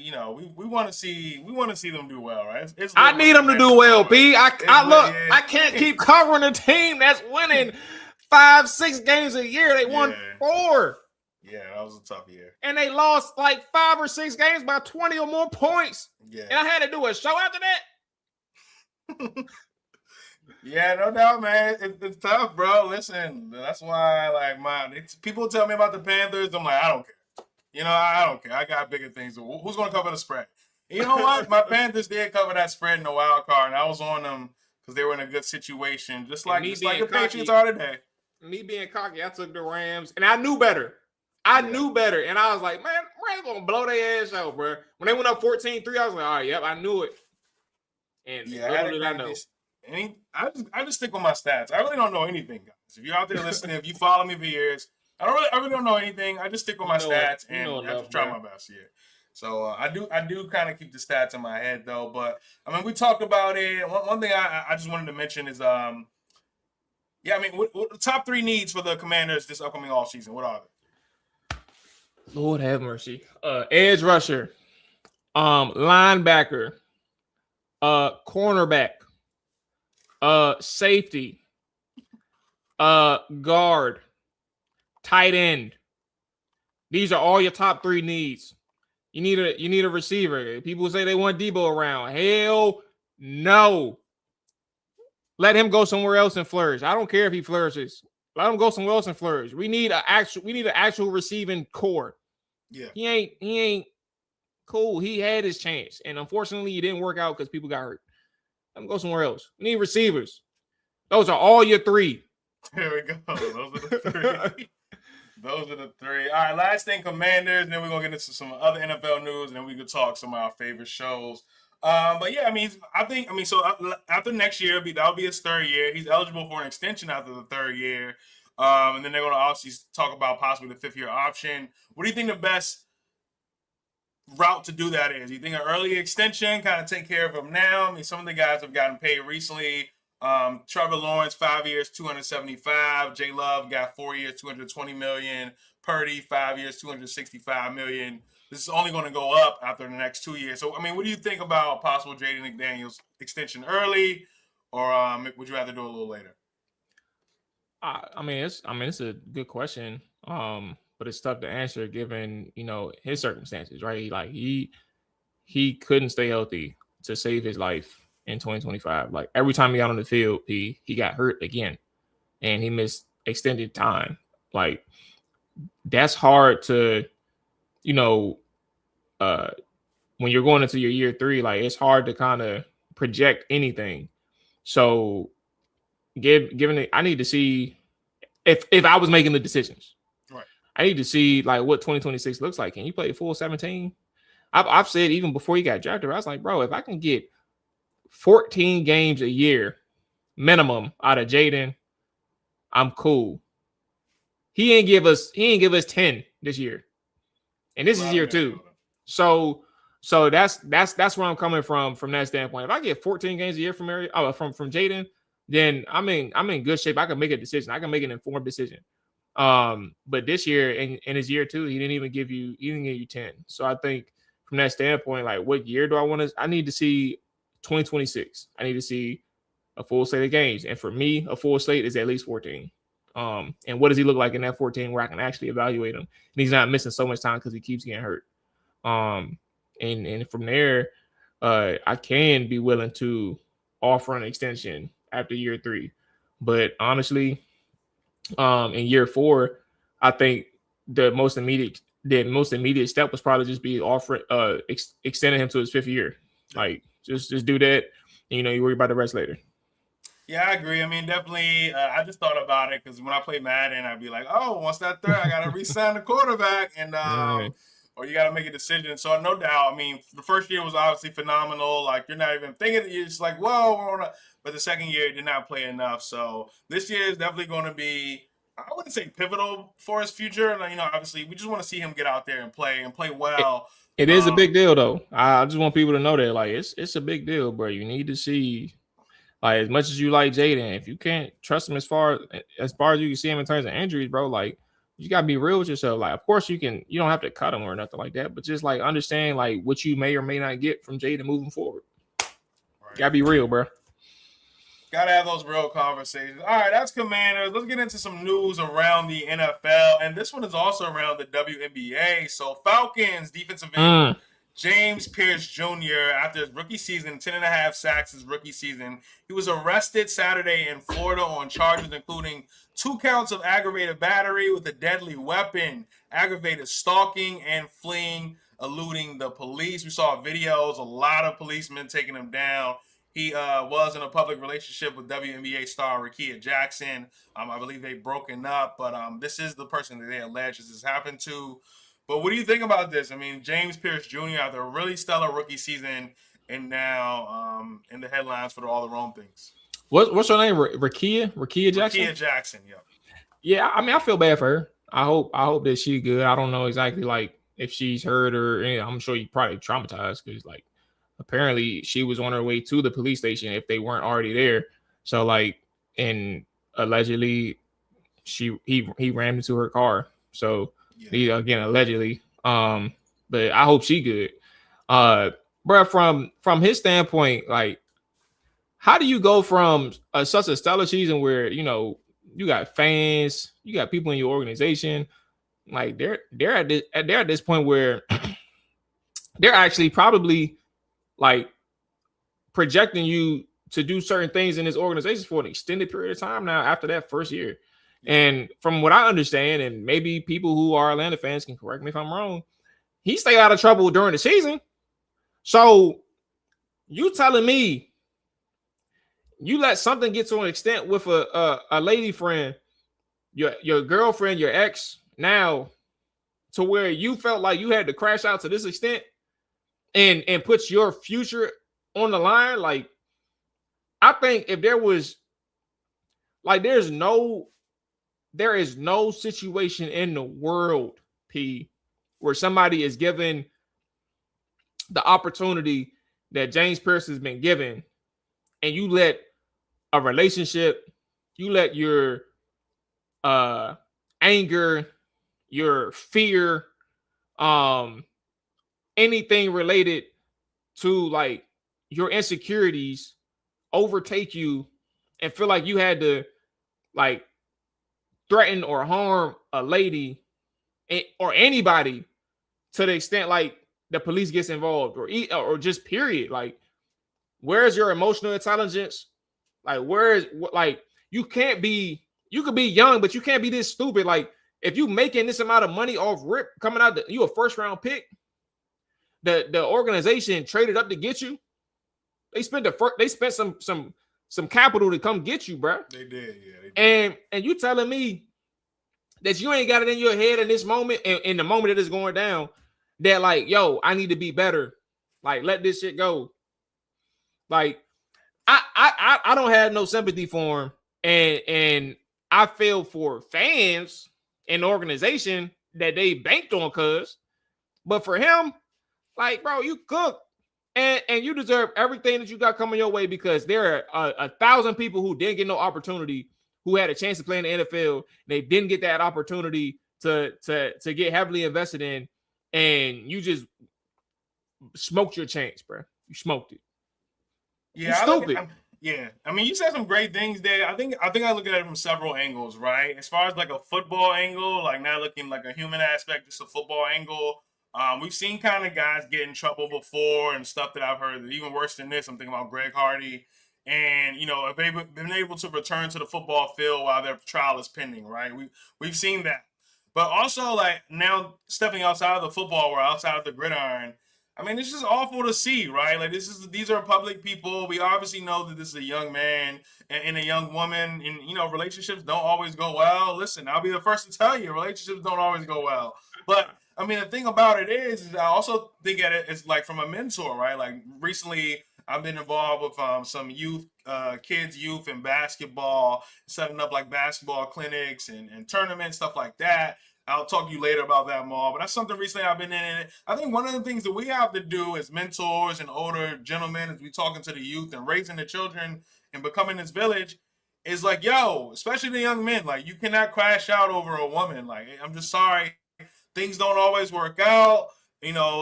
We want to see them do well, right? I need them to do well, B. I can't keep covering a team that's winning 5-6 games a year. They won 4. Yeah, that was a tough year. And they lost like 5 or 6 games by 20 or more points. Yeah. And I had to do a show after that. Yeah, no doubt, man. It's tough, bro. Listen, that's why, like, people tell me about the Panthers. I'm like, I don't care. I don't care. I got bigger things. Who's going to cover the spread? And you know what? My Panthers did cover that spread in the wild card, and I was on them because they were in a good situation, just like the Patriots are today. Me being cocky, I took the Rams, and I knew better. Knew better, and I was like, man, Rams going to blow their ass out, bro. When they went up 14-3, I was like, all right, yep, I knew it. And Yeah, I had little a did I know. crazy. I just stick with my stats. I really don't know anything, guys. If you're out there listening, if you follow me for years, I really don't know anything. I just stick with You my know it. stats, You and know I enough, just try bro. my best. Yeah. So I do kind of keep the stats in my head though. But I mean, we talked about it. One thing I just wanted to mention is yeah, I mean, what the top three needs for the Commanders this upcoming off season? What are Lord have mercy. Edge rusher, linebacker, cornerback, safety, guard, tight end. These are all your top three needs. You need a receiver. People say they want Debo around. Hell no. Let him go somewhere else and flourish. I don't care if he flourishes. Let him go somewhere else and flourish. We need an actual receiving core. they? Yeah. He ain't cool. He had his chance. And unfortunately, he didn't work out because people got hurt. Let him go somewhere else. We need receivers. Those are all your three. There we go. Those are the three. Those are the three. All right, last thing, Commanders. And then we're gonna get into some other NFL news, and then we could talk some of our favorite shows. But yeah, I mean, so after next year, that'll be his third year. He's eligible for an extension after the third year, and then they're gonna obviously talk about possibly the fifth year option. What do you think the best route to do that is? You think an early extension, kind of take care of him now? I mean, some of the guys have gotten paid recently. Trevor Lawrence, 5 years, 275. J Love got 4 years, 220 million. Purdy, 5 years, 265 million. This is only going to go up after the next 2 years. So, I mean, what do you think about possible Jaden McDaniels extension early, or would you rather do it a little later? It's a good question. But it's tough to answer given his circumstances, right? Like he couldn't stay healthy to save his life in 2025. Like every time he got on the field, he got hurt again, and he missed extended time. Like that's hard to, you know, uh, when you're going into your year three. Like it's hard to kind of project anything. So, given it, I need to see if I was making the decisions. Right. I need to see like what 2026 looks like. Can you play full 17? I've said even before he got drafted, I was like, bro, if I can get 14 games a year minimum out of Jaden, I'm cool. He ain't give us 10 this year. And this is year two. So that's where I'm coming from that standpoint. If I get 14 games a year from Jaden, then I'm in good shape. I can make a decision. I can make an informed decision. But this year in his year two, he didn't give you 10. So I think from that standpoint, like what year do I want to? I need to see 2026. I need to see a full slate of games, and for me, a full slate is at least 14. And what does he look like in that 14 where I can actually evaluate him? And he's not missing so much time because he keeps getting hurt. And from there, I can be willing to offer an extension after year three. But honestly, in year four, I think the most immediate step was probably just be offering extending him to his fifth year. Like just do that, and you worry about the rest later. Yeah, I agree. I mean, definitely. I just thought about it because when I play Madden, I'd be like, "Oh, once that third, I gotta re-sign the quarterback," and or you gotta make a decision. So no doubt. I mean, the first year was obviously phenomenal. Like you're not even thinking. You're just like, "Whoa!" But the second year did not play enough. So this year is definitely going to be. I wouldn't say pivotal for his future. And obviously, we just want to see him get out there and play well. It is a big deal, though. I just want people to know that, like, it's a big deal, bro. You need to see. Like as much as you like Jaden, if you can't trust him as far as you can see him in terms of injuries, bro, like you gotta be real with yourself. Like, of course you don't have to cut him or nothing like that, but just like understand like what you may or may not get from Jaden moving forward. Right. Gotta be real, bro. Gotta have those real conversations. All right, that's Commanders. Let's get into some news around the NFL, and this one is also around the WNBA. So Falcons defensive end. James Pierce Jr., after his rookie season, 10.5 sacks his rookie season, he was arrested Saturday in Florida on charges including 2 counts of aggravated battery with a deadly weapon, aggravated stalking, and fleeing, eluding the police. We saw videos, a lot of policemen taking him down. He was in a public relationship with WNBA star Rakia Jackson. I believe they've broken up, but this is the person that they allege this has happened to. But what do you think about this? I mean, James Pierce Jr. after a really stellar rookie season and now in the headlines for all the wrong things. What's her name? Rakia Jackson. Rakia Jackson, yeah. Yeah, I mean, I feel bad for her. I hope that she's good. I don't know exactly like if she's hurt or I'm sure you probably traumatized because like apparently she was on her way to the police station if they weren't already there. So like, and allegedly he rammed into her car. So he, again allegedly. But I hope she good. Bro, from his standpoint, like, how do you go from such a stellar season where you got fans, you got people in your organization, like they're at this point where they're actually probably like projecting you to do certain things in this organization for an extended period of time now after that first year. And from what I understand, and maybe people who are Atlanta fans can correct me if I'm wrong, he stayed out of trouble during the season. So you telling me you let something get to an extent with a lady friend, your girlfriend, your ex, now to where you felt like you had to crash out to this extent and put your future on the line? Like, I think if there was like there is no situation in the world, P, where somebody is given the opportunity that James Pierce has been given, and you let a relationship, you let your anger, your fear, anything related to like your insecurities overtake you and feel like you had to like threaten or harm a lady or anybody to the extent like the police gets involved or just period. Like, where's your emotional intelligence? Like, like you could be young, but you can't be this stupid. Like, if you making this amount of money off rip coming out, you a first round pick. The organization traded up to get you. They spent some capital to come get you, bro. They did, yeah. They did. And you telling me that you ain't got it in your head in this moment, in the moment that it's going down, that like, yo, I need to be better. Like, let this shit go. Like, I don't have no sympathy for him, and I feel for fans and the organization that they banked on, but for him, like, bro, you cook, and you deserve everything that you got coming your way, because there are 1,000 people who didn't get no opportunity, who had a chance to play in the NFL. They didn't get that opportunity to get heavily invested in, and you just smoked your chance, bro. You smoked it. Yeah, stupid. I mean, you said some great things there. I think I look at it from several angles, right? As far as like a football angle, like not looking like a human aspect, just a football angle. We've seen kind of guys get in trouble before and stuff that I've heard. Even worse than this, I'm thinking about Greg Hardy, and if they've been able to return to the football field while their trial is pending, right? We've seen that, but also like now stepping outside of the football world, outside of the gridiron. I mean, it's just awful to see, right? Like these are public people. We obviously know that this is a young man and a young woman, and relationships don't always go well. Listen, I'll be the first to tell you, relationships don't always go well. But I mean, the thing about it is I also think at it as like from a mentor, right? Like recently, I've been involved with some youth in basketball, setting up like basketball clinics and tournaments, stuff like that. I'll talk to you later about that more, but that's something recently I've been in. I think one of the things that we have to do as mentors and older gentlemen, as we talking to the youth and raising the children and becoming this village, is like, yo, especially the young men, like you cannot crash out over a woman. Like, I'm just sorry, things don't always work out.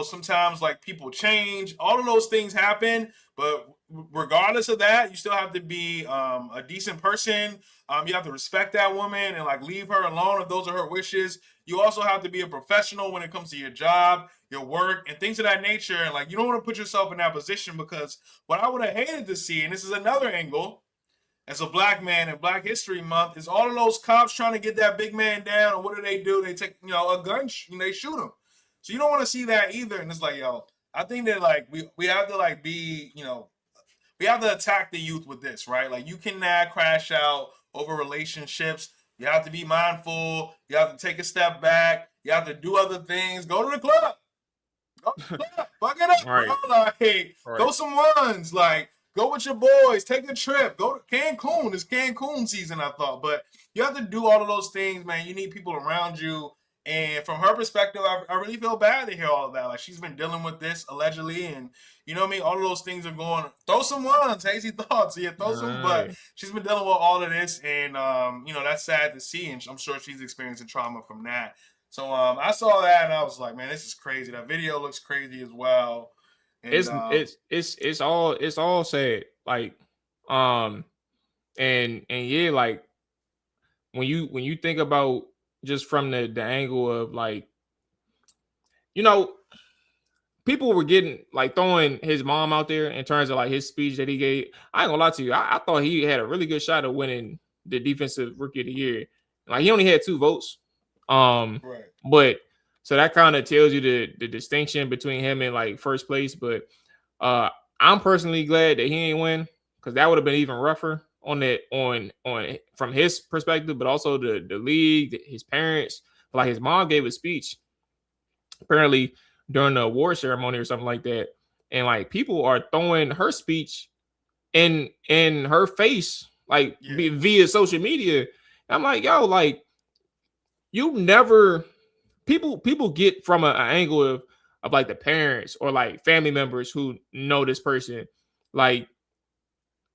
Sometimes like people change. All of those things happen, but regardless of that, you still have to be a decent person. You have to respect that woman and like leave her alone if those are her wishes. You also have to be a professional when it comes to your job, your work, and things of that nature. And like you don't want to put yourself in that position, because what I would have hated to see, and this is another angle, as a black man in Black History Month, is all of those cops trying to get that big man down. And what do? They take a gun and they shoot him. So you don't want to see that either. And it's like, yo, I think that like we have to like be, we have to attack the youth with this, right? Like you cannot crash out over relationships. You have to be mindful. You have to take a step back. You have to do other things. Go to the club. Go, fuck it up, Right. bro. Like, go Right. some runs. Like, go with your boys. Take a trip. Go to Cancun. It's Cancun season, I thought. But you have to do all of those things, man. You need people around you. And from her perspective, I really feel bad to hear all of that. Like, she's been dealing with this allegedly, and you know what I mean. All of those things are going. Throw some runs, hazy thoughts. Yeah, throw some. But Right. she's been dealing with all of this, and you know that's sad to see. And I'm sure she's experiencing trauma from that. So I saw that and I was like, man, this is crazy. That video looks crazy as well. And It's all sad. Like, um, and yeah, like when you think about just from the angle of like, you know, people were getting like throwing his mom out there in terms of like his speech that he gave. I ain't gonna lie to you. I thought he had a really good shot of winning the defensive rookie of the year. Like he only had 2 votes. right. But so that kind of tells you the distinction between him and like first place. But uh I'm personally glad that he ain't win because that would have been even rougher on that on from his perspective, but also the league, his parents. Like his mom gave a speech apparently during the award ceremony or something like that, and like people are throwing her speech in her face like Yeah. via social media. I'm like, yo, like you never people get from an angle of like the parents or like family members who know this person. Like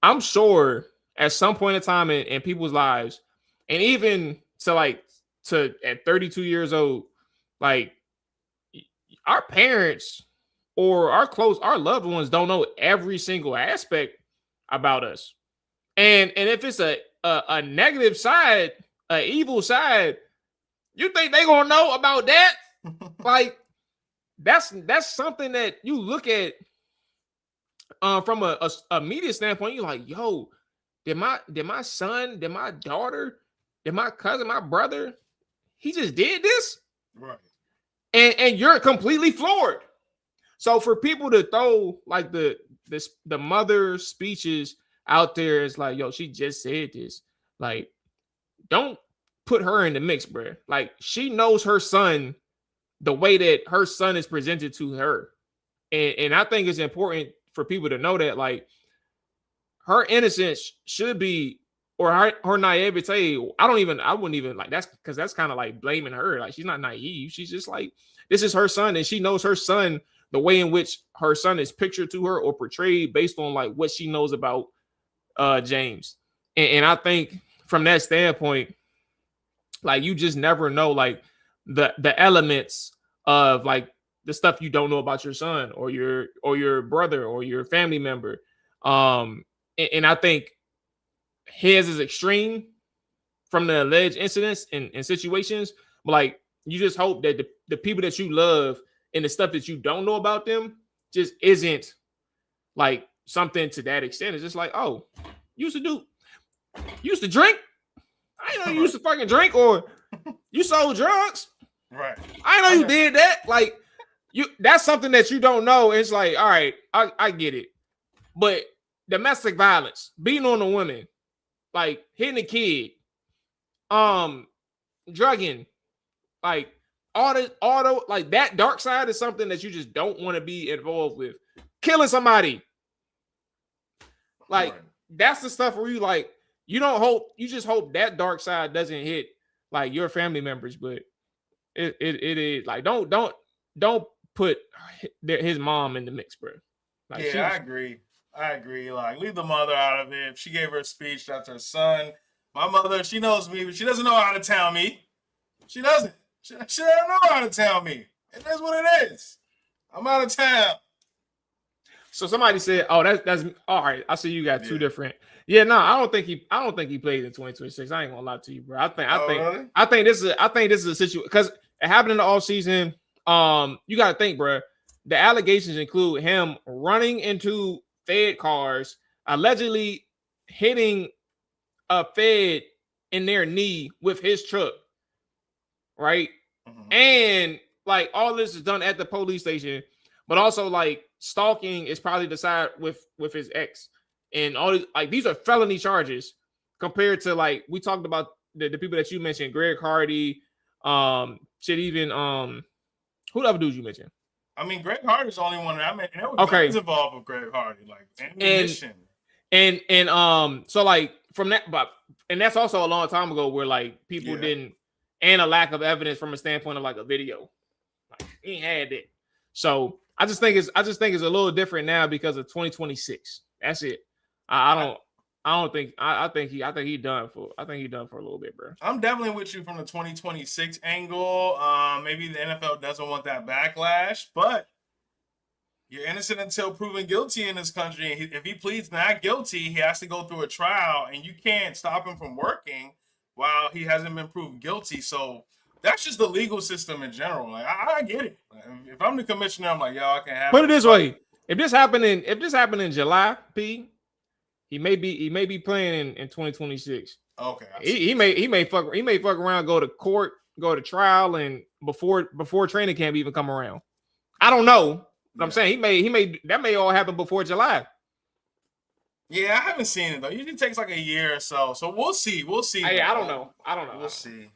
I'm sure at some point in time in people's lives, and even to at 32 years old, like our parents or our loved ones don't know every single aspect about us. And if it's a negative side, a evil side, you think they gonna know about that? Like that's something that you look at from a media standpoint. You're like, yo, did my son, did my daughter, did my cousin, my brother, he just did this, Right. and you're completely floored. So for people to throw like the mother speeches out there, it's like, yo, she just said this. Like, don't put her in the mix, bro. Like, she knows her son the way that her son is presented to her. And I think it's important for people to know that, like, her innocence should be, or her naivete. I wouldn't even like that's because that's kind of like blaming her. Like, she's not naive. She's just like, this is her son, and she knows her son the way in which her son is pictured to her or portrayed based on like what she knows about James. And I think from that standpoint, like you just never know like the elements of like the stuff you don't know about your son or your brother or your family member. And I think his is extreme from the alleged incidents and situations, but like you just hope that the people that you love and the stuff that you don't know about them just isn't like something to that extent. It's just like, oh, you used to drink. I didn't know you used to fucking drink, or you sold drugs. Right. I didn't know you did that. Like, that's something that you don't know. It's like, all right, I get it. But domestic violence, beating on a woman, like hitting a kid, drugging, like like that dark side is something that you just don't want to be involved with. Killing somebody. Like, that's the stuff where you just hope that dark side doesn't hit like your family members, but it is like don't put his mom in the mix, bro. Like, yeah, I agree. Like, leave the mother out of it. If she gave her a speech, that's her son. My mother, she knows me, but she doesn't know how to tell me. She doesn't. She doesn't know how to tell me. It is what it is. I'm out of town. So somebody said, "Oh, that's all right." I see you got two different. Yeah, no, I don't think he plays in 2026. I ain't gonna lie to you, bro. I think this is a situation because it happened in the off season. You got to think, bro. The allegations include him running into Fed cars, allegedly hitting a Fed in their knee with his truck, right? Mm-hmm. And like all this is done at the police station, but also like stalking is probably the side with his ex, and all these are felony charges compared to like we talked about the people that you mentioned, Greg Hardy, who the other dudes you mentioned? I mean, Greg Hardy's the only one that I mean, and there were Okay. guns involved with Greg Hardy, like ammunition. And so like from that, but and that's also a long time ago where like people didn't, and a lack of evidence from a standpoint of like a video. Like he ain't had that. So I just think it's a little different now because of 2026. That's it. I think he done for a little bit, bro. I'm definitely with you from the 2026 angle. Maybe the NFL doesn't want that backlash, but you're innocent until proven guilty in this country. If he pleads not guilty, he has to go through a trial, and you can't stop him from working while he hasn't been proven guilty. So that's just the legal system in general. Like I get it. If I'm the commissioner, I'm like, yo, I can't have. Put it this way: if this happened in July, P, he may be playing in 2026. Okay. He may fuck around, go to court, go to trial, and before training camp even come around. I don't know. But I'm saying he may that may all happen before July. Yeah, I haven't seen it though. Usually takes like a year or so. So we'll see. Hey, I don't know. We'll see.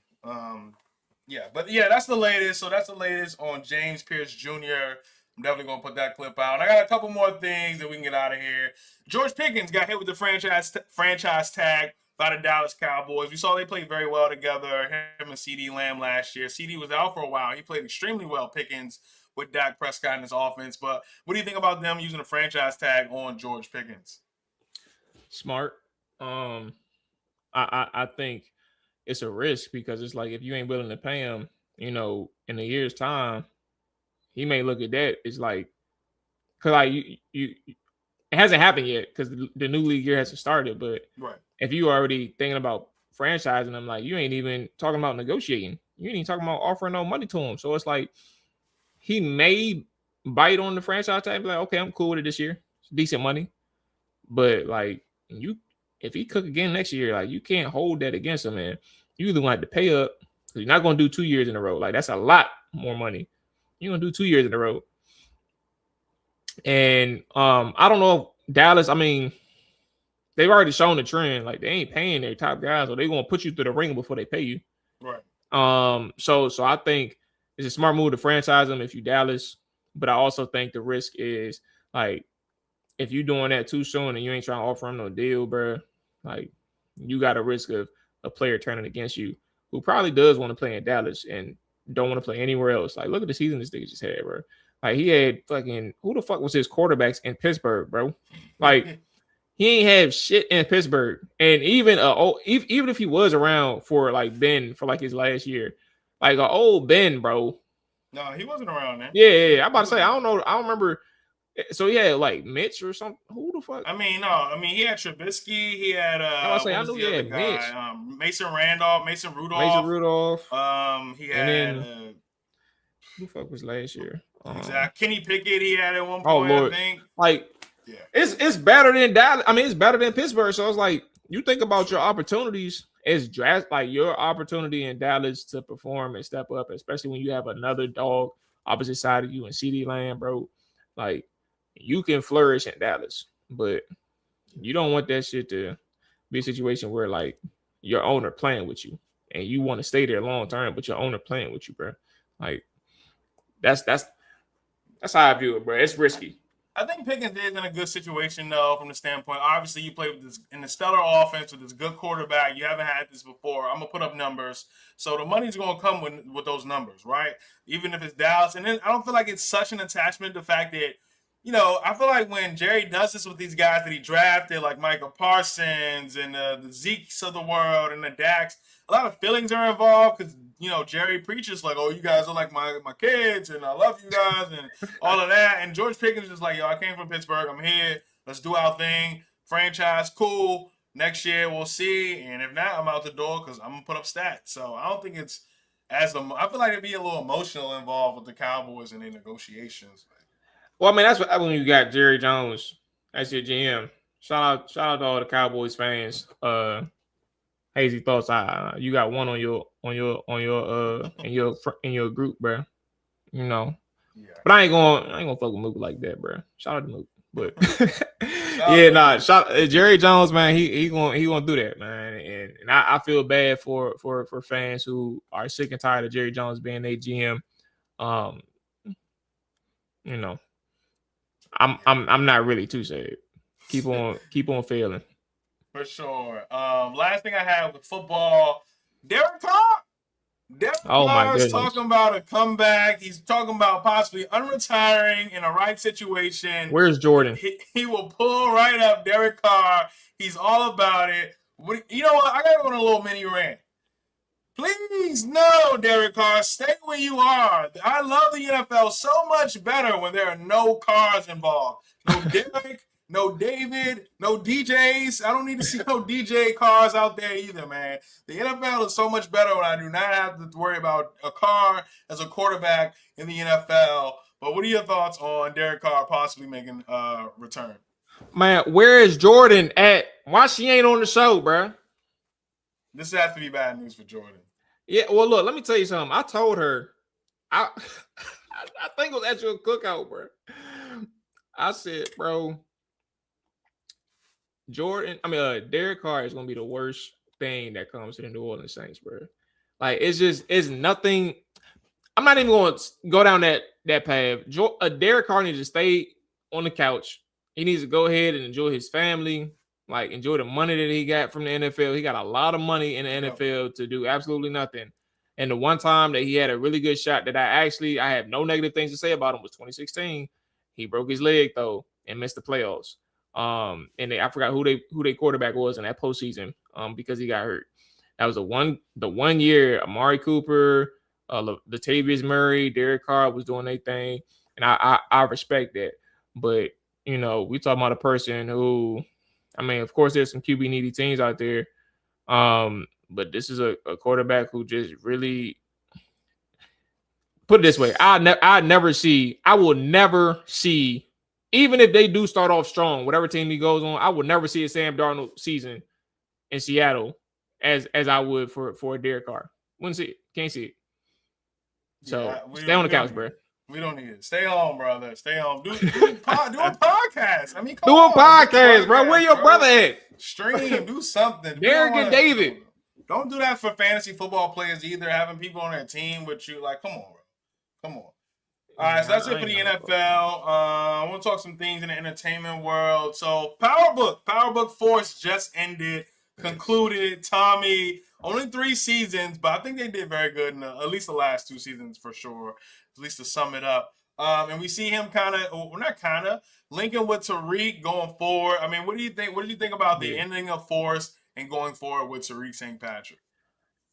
Yeah, but yeah, that's the latest. So that's the latest on James Pierce Jr. I'm definitely gonna put that clip out. And I got a couple more things that we can get out of here. George Pickens got hit with the franchise tag by the Dallas Cowboys. We saw they played very well together. Him and CeeDee Lamb last year. CeeDee was out for a while. He played extremely well. Pickens with Dak Prescott in his offense. But what do you think about them using a franchise tag on George Pickens? Smart. I think it's a risk because it's like if you ain't willing to pay him, in a year's time, he may look at that. It's like, cause like you it hasn't happened yet because the new league year hasn't started. But if you already thinking about franchising them, like you ain't even talking about negotiating. You ain't even talking about offering no money to him. So it's like he may bite on the franchise tag, be like, okay, I'm cool with it this year. It's decent money. But like if he cook again next year, like you can't hold that against him, man. You either want to pay up, because you're not gonna do 2 years in a row. Like that's a lot more money. You're gonna do 2 years in a row. And I don't know if Dallas, I mean, they've already shown the trend. Like they ain't paying their top guys, or they're gonna put you through the ring before they pay you. Right. So I think it's a smart move to franchise them if you Dallas, but I also think the risk is like if you're doing that too soon and you ain't trying to offer him no deal, bro, like you got a risk of a player turning against you who probably does want to play in Dallas and don't want to play anywhere else. Like, look at the season this nigga just had, bro. Like, he had fucking who the fuck was his quarterbacks in Pittsburgh, bro? Like, he ain't have shit in Pittsburgh. And even even if he was around for like Ben for like his last year, like an old Ben, bro. No, he wasn't around then. Yeah. I'm about to say, I don't know. I don't remember. So he had like Mitch or something. Who the fuck? I mean, he had Trubisky. He had I knew he had Mitch. Mason Rudolph. He had who the fuck was last year? Exactly. Kenny Pickett. He had at one point. Oh Lord. I think. Like, yeah, it's better than Dallas. I mean, it's better than Pittsburgh. So it's like you think about your opportunities. It's like your opportunity in Dallas to perform and step up, especially when you have another dog opposite side of you and CeeDee Lamb, bro. Like, you can flourish in Dallas, but you don't want that shit to be a situation where like your owner playing with you and you want to stay there long term, but your owner playing with you, bro. Like that's how I view it, bro. It's risky. I think Pickens is in a good situation though, from the standpoint. Obviously, you play with this in the stellar offense with this good quarterback. You haven't had this before. I'm gonna put up numbers, so the money's gonna come with those numbers, right? Even if it's Dallas, and then I don't feel like it's such an attachment to the fact that. I feel like when Jerry does this with these guys that he drafted, like Michael Parsons and the Zekes of the world and the Dax, a lot of feelings are involved because, Jerry preaches like, oh, you guys are like my kids and I love you guys and all of that. And George Pickens is like, yo, I came from Pittsburgh. I'm here. Let's do our thing. Franchise, cool. Next year, we'll see. And if not, I'm out the door because I'm going to put up stats. So I don't think it's I feel like it'd be a little emotional involved with the Cowboys and their negotiations. Well, I mean, that's what when you got Jerry Jones as your GM. Shout out to all the Cowboys fans. Hazy thoughts. You got one on your in your group, bro. Yeah. But I ain't gonna fuck with Mook like that, bro. Shout out to Mook, but Jerry Jones, man. He gonna do that, man. And I feel bad for fans who are sick and tired of Jerry Jones being their GM. you know, I'm not really too sad. Keep on failing. For sure. Last thing I had with football, Derek Carr. Derek Oh my Carr is goodness. talking about a comeback. He's talking about possibly unretiring in a right situation. Where's Jordan? He will pull right up Derek Carr. He's all about it. You know what? I got to go on a little mini rant. Please, no, Derek Carr, stay where you are. I love the NFL so much better when there are no cars involved. No Derek, no David, no DJs. I don't need to see no DJ cars out there either, man. The NFL is so much better when I do not have to worry about a car as a quarterback in the NFL. But what are your thoughts on Derek Carr possibly making a return? Man, where is Jordan at? Why she ain't on the show, bro? This has to be bad news for Jordan. Yeah, well, look, let me tell you something. I told her, I think it was at your cookout, bro. I said, bro, Derek Carr is gonna be the worst thing that comes to the New Orleans Saints, bro. Like, it's nothing. I'm not even going to go down that path. Derek Carr needs to stay on the couch. He needs to go ahead and enjoy his family. Like, enjoy the money that he got from the NFL. He got a lot of money in the NFL to do absolutely nothing. And the one time that he had a really good shot that I have no negative things to say about him was 2016. He broke his leg though and missed the playoffs. And I forgot who they quarterback was in that postseason because he got hurt. That was the one year Amari Cooper, Latavius Murray, Derek Carr was doing their thing, and I respect that. But we talking about a person who. I mean, of course, there's some QB needy teams out there, but this is a quarterback who just really put it this way. I will never see, even if they do start off strong, whatever team he goes on, I will never see a Sam Darnold season in Seattle as I would for a Derek Carr. Wouldn't see it. Can't see it. So stay on the couch, bro. We don't need it. Stay home, brother. Stay home. Do a podcast. I mean, do a podcast, bro. Where your brother at? Stream. Do something. Derek and David. Don't do that for fantasy football players either. Having people on their team with you, like, come on, bro. Come on. All right, so that's it for the NFL. I want to talk some things in the entertainment world. So, Powerbook Force just ended, concluded. Tommy, only 3 seasons, but I think they did very good in at least the last 2 seasons for sure. At least to sum it up. And we see him linking with Tariq going forward. I mean, what do you think? What did you think about the ending of Force and going forward with Tariq St. Patrick?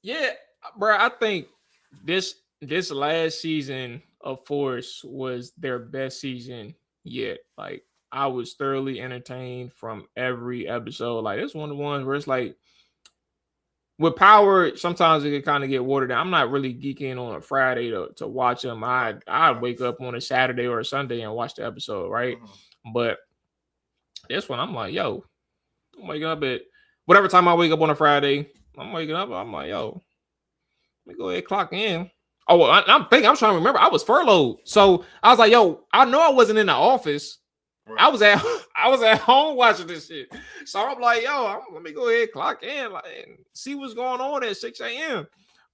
Yeah, bro, I think this last season of Force was their best season yet. Like, I was thoroughly entertained from every episode. Like, it's one of the ones where it's like, with Power, sometimes it can kind of get watered down. I'm not really geeking on a Friday to watch them. I'd wake up on a Saturday or a Sunday and watch the episode, right? Mm-hmm. But this one, I'm like, yo, I'm waking up at whatever time I wake up on a Friday. I'm waking up, I'm like, yo, let me go ahead and clock in. Oh, well, I'm trying to remember. I was furloughed. So I was like, yo, I know I wasn't in the office. Right. I was at home watching this shit. So I'm like, yo, let me go ahead and clock in and see what's going on at 6 a.m.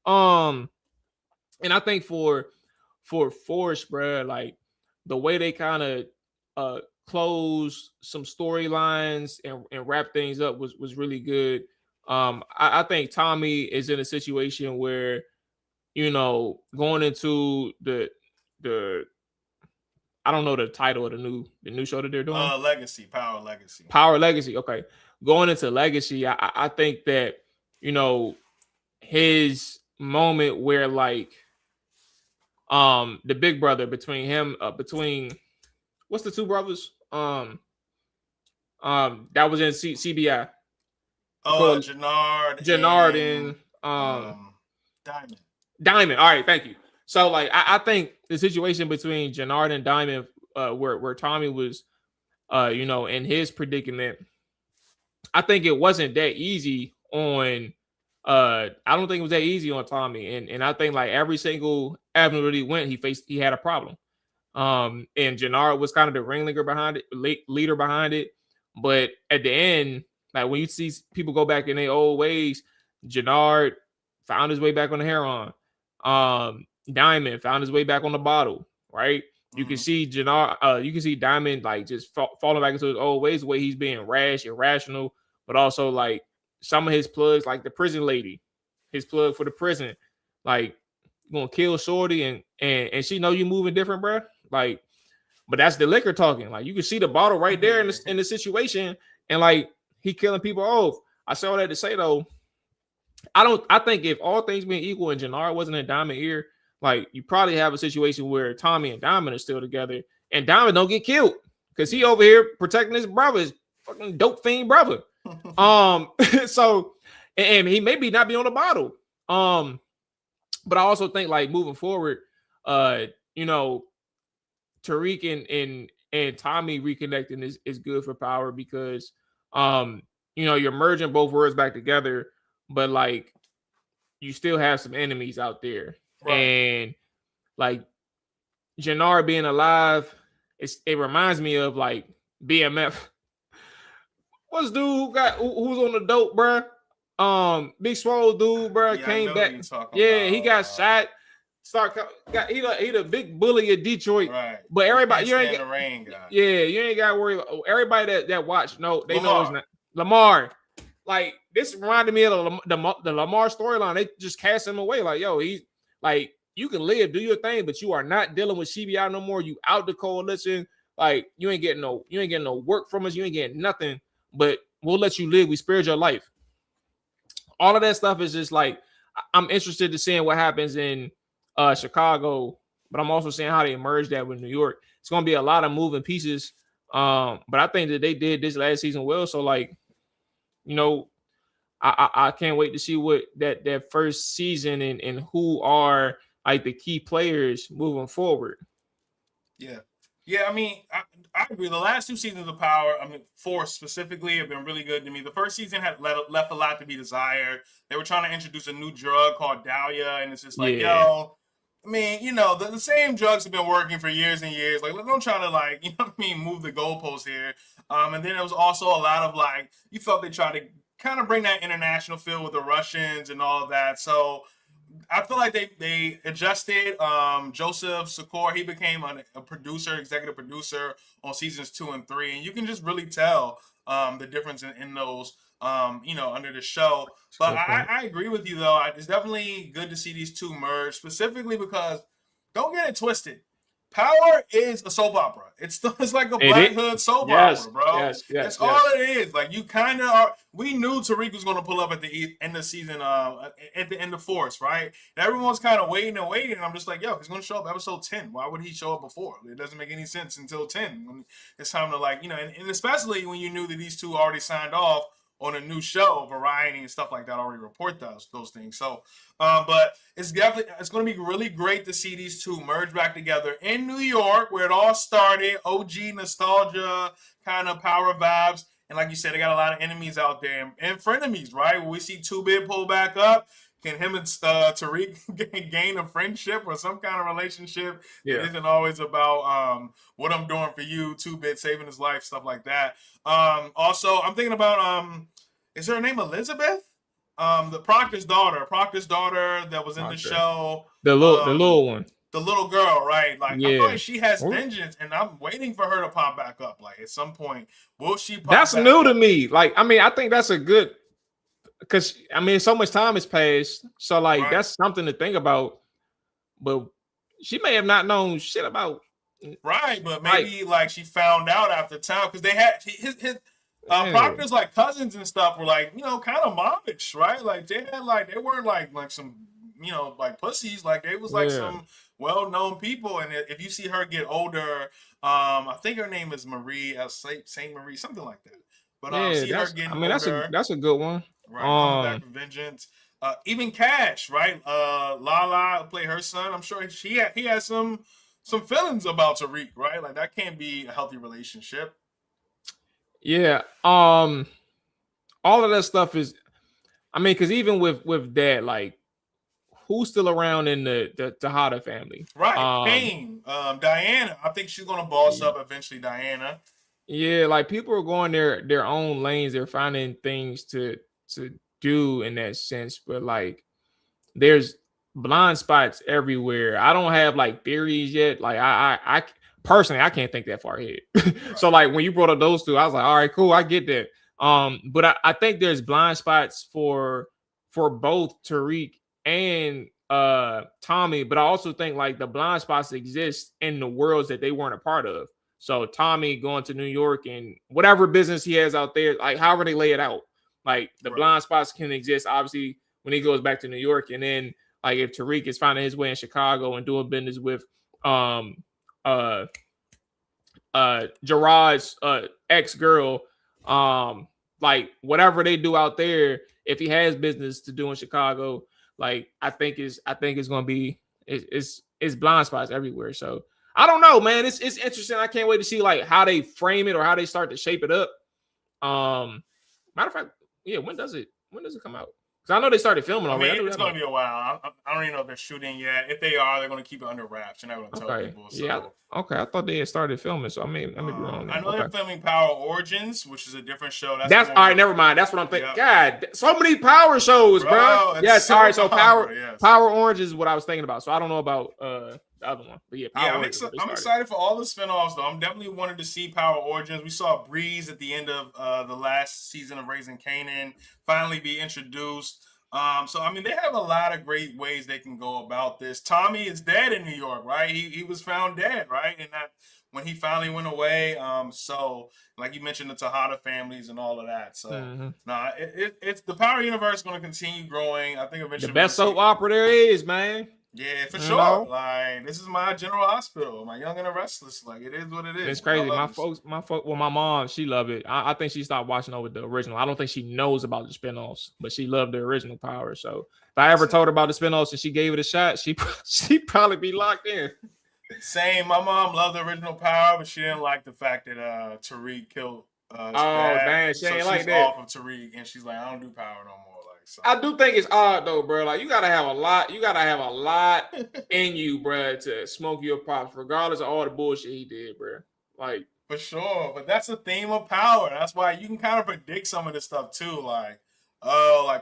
And I think for Force, bro, like the way they kind of close some storylines and wrap things up was really good. I think Tommy is in a situation where, going into the I don't know the title of the new show that they're doing. Power Legacy. Okay. Going into Legacy, I think that, his moment where like the big brother between what's the 2 brothers? That was in CBI. Oh, Jannard and Diamond. All right, thank you. So, like, I think the situation between Jannard and Diamond, where Tommy was, in his predicament, I think it wasn't that easy on. I don't think it was that easy on Tommy, and I think like every single avenue that he went, he had a problem. And Jannard was kind of the ringleader behind it, leader behind it. But at the end, like when you see people go back in their old ways, Jannard found his way back on the heron. Diamond found his way back on the bottle, right? You can see you can see Diamond like just falling back into his old ways, the way he's being rash, irrational, but also like some of his plugs, like the prison lady, his plug for the prison, like gonna kill Shorty and she know you moving different, bro. Like, but that's the liquor talking. Like you can see the bottle right there in the situation, and like he killing people off. I say all that to say though, I think if all things being equal and Jannard wasn't in Diamond ear, like you probably have a situation where Tommy and Diamond are still together and Diamond don't get killed because he over here protecting his brother, his fucking dope fiend brother. So and he maybe not be on the bottle. But I also think like moving forward, you know, Tariq and Tommy reconnecting is good for Power because you know, you're merging both worlds back together, but like you still have some enemies out there. Right. And like Jannard being alive, it reminds me of like BMF. What's dude who's on the dope, bro? Big Swole dude, bro, yeah, came back. Yeah, he got shot. He the big bully of Detroit, right? But everybody, you ain't got to worry. Everybody that watch, no, they know it's not Lamar. Like this reminded me of the Lamar storyline. They just cast him away. Like, yo, he's like, you can live, do your thing, but you are not dealing with CBI no more. You out the coalition. Like, you ain't getting no work from us. You ain't getting nothing. But we'll let you live. We spared your life. All of that stuff is just like I'm interested to seeing what happens in Chicago, but I'm also seeing how they merge that with New York. It's gonna be a lot of moving pieces. But I think that they did this last season well. So like, you know, I can't wait to see what that first season and who are like the key players moving forward. Yeah, I mean, I agree. The last two seasons of Power, I mean, 4 specifically, have been really good to me. The first season had left a lot to be desired. They were trying to introduce a new drug called Dahlia, and it's just like, yo, I mean, you know, the same drugs have been working for years and years. Like, don't try to, like, you know what I mean, move the goalposts here. And then there was also a lot of, like, you felt they tried to kind of bring that international feel with the Russians and all of that. So I feel like they adjusted. Joseph Sikor, he became a producer, executive producer on seasons 2 and 3, and you can just really tell the difference in those, you know, under the show. But I agree with you though. It's definitely good to see these two merge, specifically because don't get it twisted. Power is a soap opera. It's like a Black Hood soap opera, bro. That's all it is. Like you kind of are. We knew Tariq was going to pull up at the end of season, at the end of Force, right? And everyone's kind of waiting. And I'm just like, yo, he's going to show up episode 10. Why would he show up before? It doesn't make any sense until 10 when it's time to, like, you know, and especially when you knew that these two already signed off on a new show, Variety and stuff like that already report those things. So, but it's going to be really great to see these two merge back together in New York, where it all started. OG nostalgia, kind of Power vibes, and like you said, they got a lot of enemies out there and frenemies, right? When we see 2-Bit pull back up, can him and Tariq gain a friendship or some kind of relationship? It isn't always about what I'm doing for you, 2-Bit saving his life, stuff like that. Also, I'm thinking about is her name Elizabeth? The Proctor's daughter that was in the show. The little one. The little girl, right? Like, I feel like she has vengeance, and I'm waiting for her to pop back up. Like, at some point, will she pop That's back new up? to me. Like, I mean, I think that's a good, because, I mean, so much time has passed. So, like, that's something to think about. But she may have not known shit about. Right, but maybe, like she found out after time, because they had his Proctor's like cousins and stuff were like, you know, kind of mommish, right? Like they weren't like some, you know, like pussies. Like they was like some well-known people. And if you see her get older, I think her name is Marie, Saint Marie, something like that. But see her getting older. That's a good one. Right, coming back for vengeance. Even Cash, right? Lala play her son. I'm sure he has some feelings about Tariq, right? Like that can't be a healthy relationship. Yeah. All of that stuff is, I mean, because even with that, like, who's still around in the Tejada family? Right. Payne, Diana. I think she's gonna boss up eventually, Diana. Yeah, like people are going their own lanes. They're finding things to do in that sense, but like there's blind spots everywhere. I don't have like theories yet. Like personally, I can't think that far ahead. So like when you brought up those two, I was like, all right, cool, I get that. But I think there's blind spots for both Tariq and Tommy, but I also think like the blind spots exist in the worlds that they weren't a part of. So Tommy going to New York and whatever business he has out there, like however they lay it out, like the blind spots can exist obviously when he goes back to New York, and then like if Tariq is finding his way in Chicago and doing business with Gerard's ex-girl, like whatever they do out there, if he has business to do in Chicago, like I think it's gonna be it's blind spots everywhere. So I don't know, man. It's interesting. I can't wait to see like how they frame it or how they start to shape it up. Matter of fact, yeah, when does it come out? Because I know they started filming already. I mean, it's going to be a while. I don't even know if they're shooting yet. If they are, they're going to keep it under wraps. They're not going to tell people. So. Yeah. Okay. I thought they had started filming, so I may be wrong. I know they're filming Power Origins, which is a different show. That's all right. Never mind. That's what I'm thinking. Yep. God, so many Power shows, bro. Yes. All right. So Power Origins is what I was thinking about. So I don't know about the other one, but yeah. I'm excited for all the spinoffs, though. I'm definitely wanted to see Power Origins. We saw Breeze at the end of the last season of Raising Kanan finally be introduced. So I mean, they have a lot of great ways they can go about this. Tommy is dead in New York, right? He was found dead, right? And that when he finally went away. So like you mentioned, the Tejada families and all of that. So it's the Power universe going to continue growing. I think eventually the best soap opera there is, man. Yeah, for sure. Like this is my General Hospital, my Young and the Restless. Like it is what it is. It's crazy. My folks. Well, my mom, she loved it. I think she stopped watching over the original. I don't think she knows about the spinoffs, but she loved the original Power. So if I ever told her about the spinoffs and she gave it a shot, she probably be locked in. Same. My mom loved the original Power, but she didn't like the fact that Tariq killed. Man, she ain't like that. Off of Tariq, and she's like, I don't do Power no more. So. I do think it's odd though, bro. Like you gotta have a lot. You gotta have a lot in you, bro, to smoke your pops, regardless of all the bullshit he did, bro. Like for sure, but that's the theme of Power. That's why you can kind of predict some of this stuff too. Like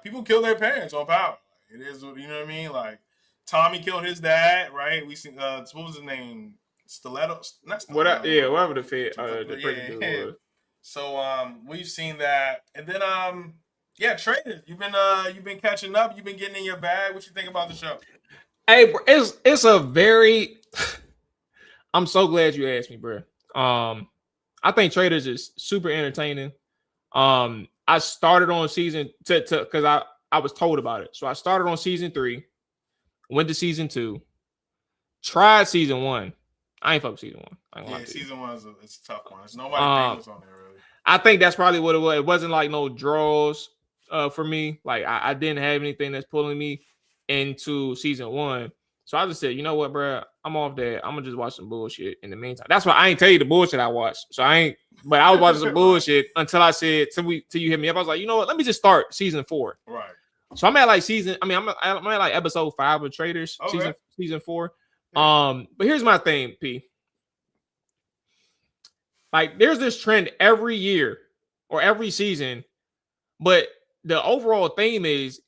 people kill their parents on Power. It is, you know what I mean? Like Tommy killed his dad, right? We seen what was his name? Stiletto? Not Stiletto. Whatever the fit. Was. So we've seen that, and then yeah, traders. You've been catching up. You've been getting in your bag. What you think about the show? Hey, bro, it's a very. I'm so glad you asked me, bro. I think Traders is super entertaining. I started on season because I was told about it, so I started on season 3, went to season 2, tried season 1. I ain't fuck with season 1. Yeah, season 1 it's a tough one. There's nobody famous on there really. I think that's probably what it was. It wasn't like no draws. For me, like I didn't have anything that's pulling me into season 1, so I just said, you know what, bro, I'm off that. I'm gonna just watch some bullshit in the meantime. That's why I ain't tell you the bullshit I watched. So I was watching some bullshit until I said till you hit me up. I was like, you know what, let me just start season 4. Right. So I'm at like I'm at like episode 5 of Traders, okay. season 4. But here's my thing, P. Like there's this trend every year or every season, but the overall theme is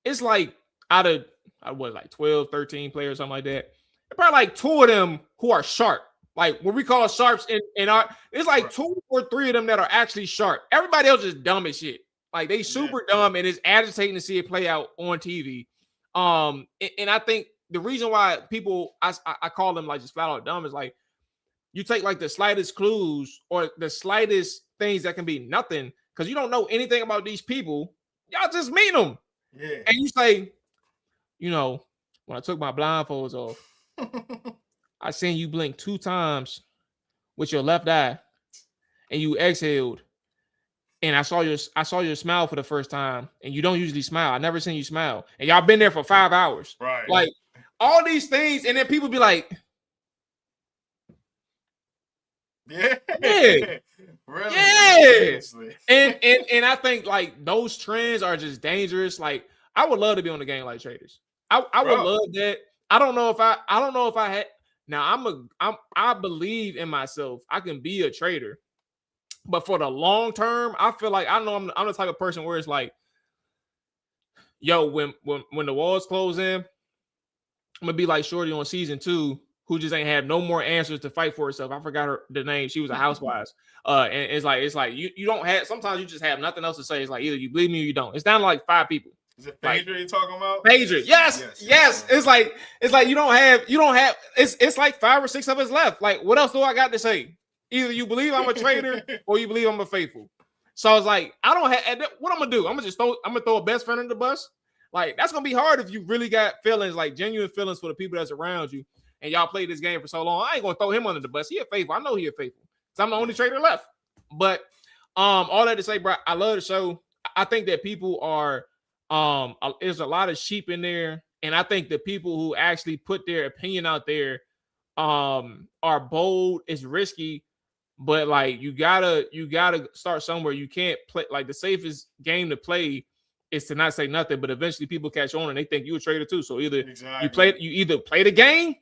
it's like out of like 12, 13 players, something like that. Probably like 2 of them who are sharp. Like what we call sharps in our, it's like 2 or 3 of them that are actually sharp. Everybody else is dumb as shit. Like they super dumb, and it's agitating to see it play out on TV. And I think the reason why people I call them like just flat out dumb is like you take like the slightest clues or the slightest things that can be nothing. Because you don't know anything about these people. Y'all just meet them. Yeah. And you say, you know, when I took my blindfolds off, I seen you blink 2 times with your left eye and you exhaled. And I saw your smile for the first time. And you don't usually smile. I never seen you smile. And y'all been there for 5 hours. Right. Like all these things. And then people be like, yeah. Really? Yeah. And I think like those trends are just dangerous. Like I would love to be on the game like Traders. I would love that. I don't know if I had now I believe in myself. I can be a trader. But for the long term, I feel like I'm the type of person where it's like, yo, when the walls close in, I'm gonna be like Shorty on season 2 who just ain't have no more answers to fight for herself. I forgot the name. She was a housewife. And it's like you don't have. Sometimes you just have nothing else to say. It's like either you believe me or you don't. It's down to like 5 people. Is it Phaedra you're talking about? Phaedra, yes. It's like you don't have. It's like 5 or 6 of us left. Like, what else do I got to say? Either you believe I'm a traitor or you believe I'm a faithful. So it's like I don't have. What I'm gonna do? I'm gonna throw a best friend under the bus. Like, that's gonna be hard if you really got feelings, like genuine feelings for the people that's around you, and y'all played this game for so long. I ain't gonna throw him under the bus. He a faithful. I know he a faithful. So I'm the only traitor left. But all that to say, bro, I love the show. I think that people are there's a lot of sheep in there, and I think the people who actually put their opinion out there are bold. It's risky, but like you gotta start somewhere. You can't play like the safest game to play is to not say nothing, but eventually people catch on and they think you a traitor too. So either you either play the game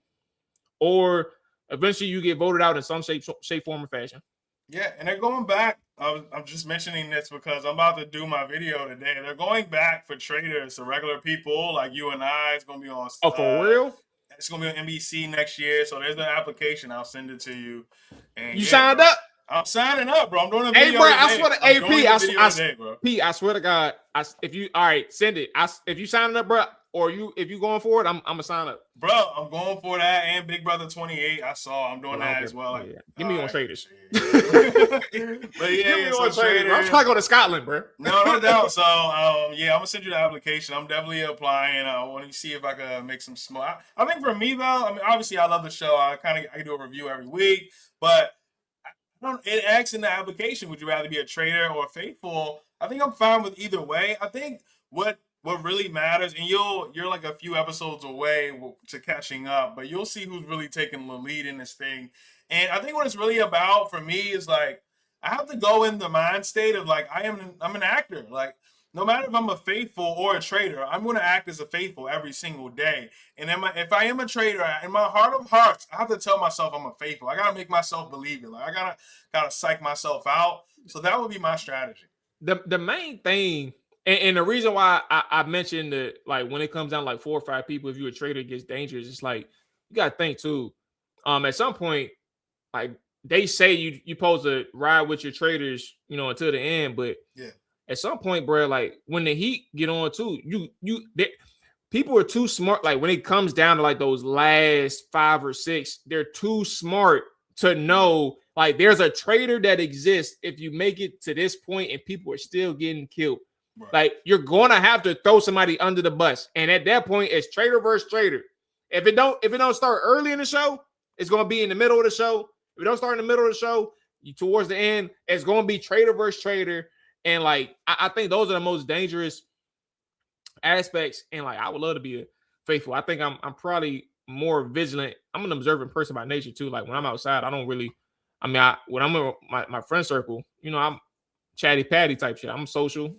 or eventually you get voted out in some shape, form, or fashion. Yeah, and they're going back. I'm just mentioning this because I'm about to do my video today. They're going back for traitors, so regular people like you and I. It's going to be on. Oh, for real? It's going to be on NBC next year. So there's an application. I'll send it to you. And you signed up? I'm signing up, bro. I'm doing a video. Hey, bro, I swear to AP. If you all right, send it. If you signing up, bro, or if you going for it, I'm gonna sign up. Bro, I'm going for that and Big Brother 28. I'm doing that as well. Yeah. Give me on traders. But yeah, I'm trying to go to Scotland, bro. No doubt. So I'm gonna send you the application. I'm definitely applying. I want to see if I can make some small. I think for me though, I mean, obviously I love the show. I do a review every week, but it asks in the application, would you rather be a traitor or a faithful? I think I'm fine with either way. I think what really matters, and you're like a few episodes away to catching up, but you'll see who's really taking the lead in this thing. And I think what it's really about for me is like I have to go in the mind state of like I'm an actor. Like no matter if I'm a faithful or a traitor, I'm going to act as a faithful every single day. And if I am a traitor, in my heart of hearts, I have to tell myself I'm a faithful. I got to make myself believe it. Like I gotta psych myself out. So that would be my strategy. The main thing, and the reason why I mentioned that, like when it comes down to like 4 or 5 people, if you're a traitor, it gets dangerous. It's like you got to think too. At some point, like they say you supposed to ride with your traitors, until the end, but yeah. At some point, bro, like when the heat get on too, people are too smart. Like when it comes down to like those last 5 or 6, they're too smart to know like there's a traitor that exists if you make it to this point and people are still getting killed. Right. Like you're gonna have to throw somebody under the bus, and at that point, it's traitor versus traitor. If it don't start early in the show, it's gonna be in the middle of the show. If it don't start in the middle of the show, towards the end, it's gonna be traitor versus traitor. And like I think those are the most dangerous aspects. And like I would love to be a faithful. I think I'm probably more vigilant. I'm an observant person by nature too. Like when I'm outside, I don't really. When I'm in my friend circle, I'm chatty patty type shit. I'm social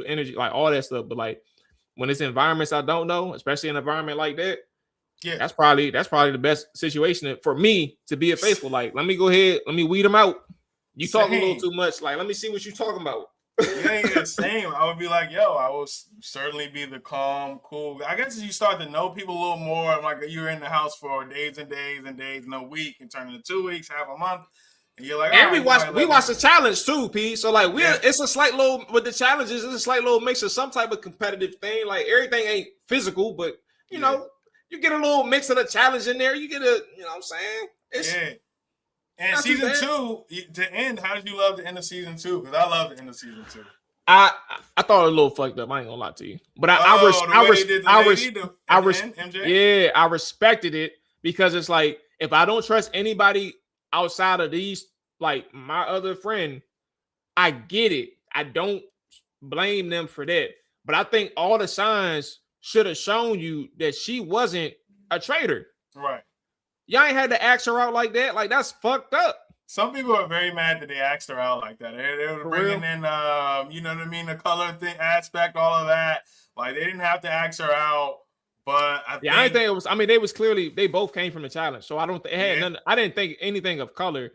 energy, like all that stuff. But like when it's environments I don't know, especially an environment like that, yeah, that's probably the best situation for me to be a faithful. Like let me go ahead, let me weed them out. You talking a little too much. Like let me see what you talking about. Yeah, same. I would be like, I will certainly be the calm, cool. I guess as you start to know people a little more, like you're in the house for days and days and days, and a week, and turn into 2 weeks, half a month, and you're like, and we watch the challenge too, P. So like it's a slight little with the challenges. It's a slight little mix of some type of competitive thing. Like everything ain't physical, but you know, you get a little mix of the challenge in there. You get what I'm saying? And season 2 to end, how did you love the end of season 2? Because I love the end of season 2. I thought it was a little fucked up. I ain't gonna lie to you, but I respected it because it's like if I don't trust anybody outside of these, like my other friend, I get it. I don't blame them for that, but I think all the signs should have shown you that she wasn't a traitor. Right. Y'all ain't had to ask her out like that. Like that's fucked up. Some people are very mad that they asked her out like that. They were bringing in, the color thing aspect, all of that. Like they didn't have to ask her out, but I didn't think it was. I mean, they both came from the challenge, so I don't. It had nothing. I didn't think anything of color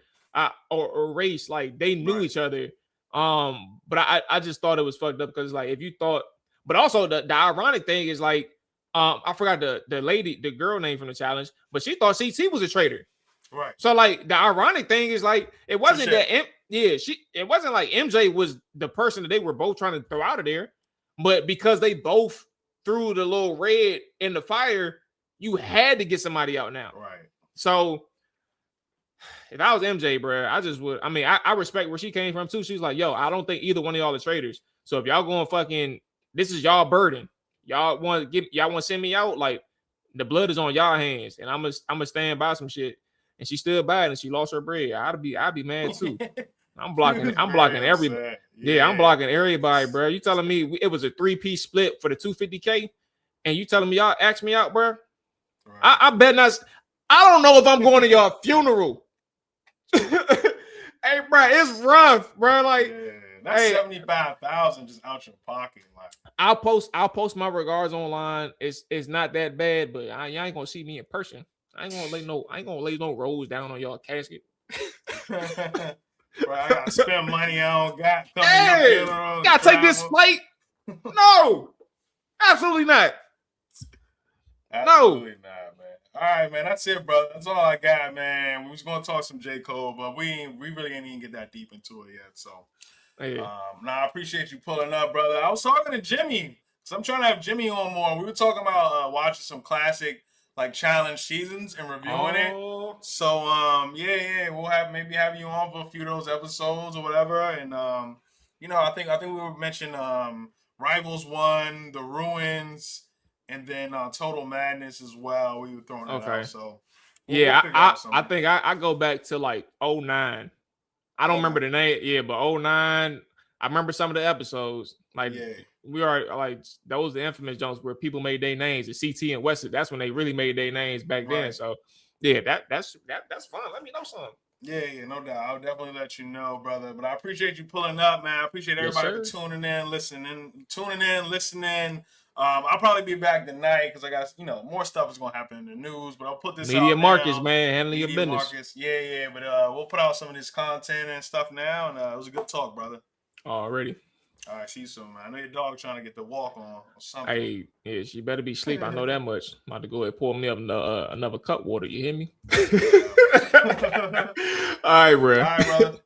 or race. Like they knew each other. But I just thought it was fucked up because like if you thought, but also the ironic thing is like I forgot the girl name from the challenge, but she thought CT was a traitor. Right. So like the ironic thing is like it wasn't Touche. that it wasn't like MJ was the person that they were both trying to throw out of there, but because they both threw the little red in the fire, you had to get somebody out now. Right. So if I was MJ, bro, I just would. I mean, I respect where she came from too. She's like, yo, I don't think either one of y'all are traitors. So if y'all going fucking, this is y'all burden. Y'all want to send me out? Like the blood is on y'all hands, and I'm gonna stand by some shit. And she stood by it, and she lost her bread. I'd be mad too. I'm blocking everybody. Yeah, I'm blocking everybody, bro. You telling me it was a 3-piece split for the 250K, and you telling me y'all asked me out, bro? Right. I bet not. I don't know if I'm going to your funeral. Hey, bro, it's rough, bro. Like, that's 75,000 just out your pocket. Like, I'll post my regards online. It's not that bad, but y'all ain't gonna see me in person. I ain't gonna lay no rose down on y'all casket. Bro, I gotta spend money I don't got. Hey, gotta take this flight. No, absolutely not. Absolutely not, man. All right, man. That's it, brother. That's all I got, man. We was gonna talk some J. Cole, but we really ain't even get that deep into it yet. So, I appreciate you pulling up, brother. I was talking to Jimmy, so I'm trying to have Jimmy on more. We were talking about watching some classic like challenge seasons and reviewing it. So, we'll maybe have you on for a few of those episodes or whatever. And I think we were mentioning Rivals 1, The Ruins. And then Total Madness as well. We were throwing it out. So I think I go back to like 09. I don't remember the name. Yeah, but 09. I remember some of the episodes. Like we are like those the infamous jumps where people made their names. The CT and West. That's when they really made their names back then. So that's fun. Let me know something. Yeah, no doubt. I'll definitely let you know, brother. But I appreciate you pulling up, man. I appreciate everybody for tuning in, listening. I'll probably be back tonight because I got more stuff is gonna happen in the news. But I'll put this Media out Marcus, now. man, handling your business. Marcus. Yeah. But we'll put out some of this content and stuff now. And it was a good talk, brother. Already. All right, see you soon, man. I know your dog trying to get the walk on or something. Hey, yeah, she better be asleep. I know that much. I'm about to go ahead and pour me up another cup water. You hear me? All right, bro. All right, brother.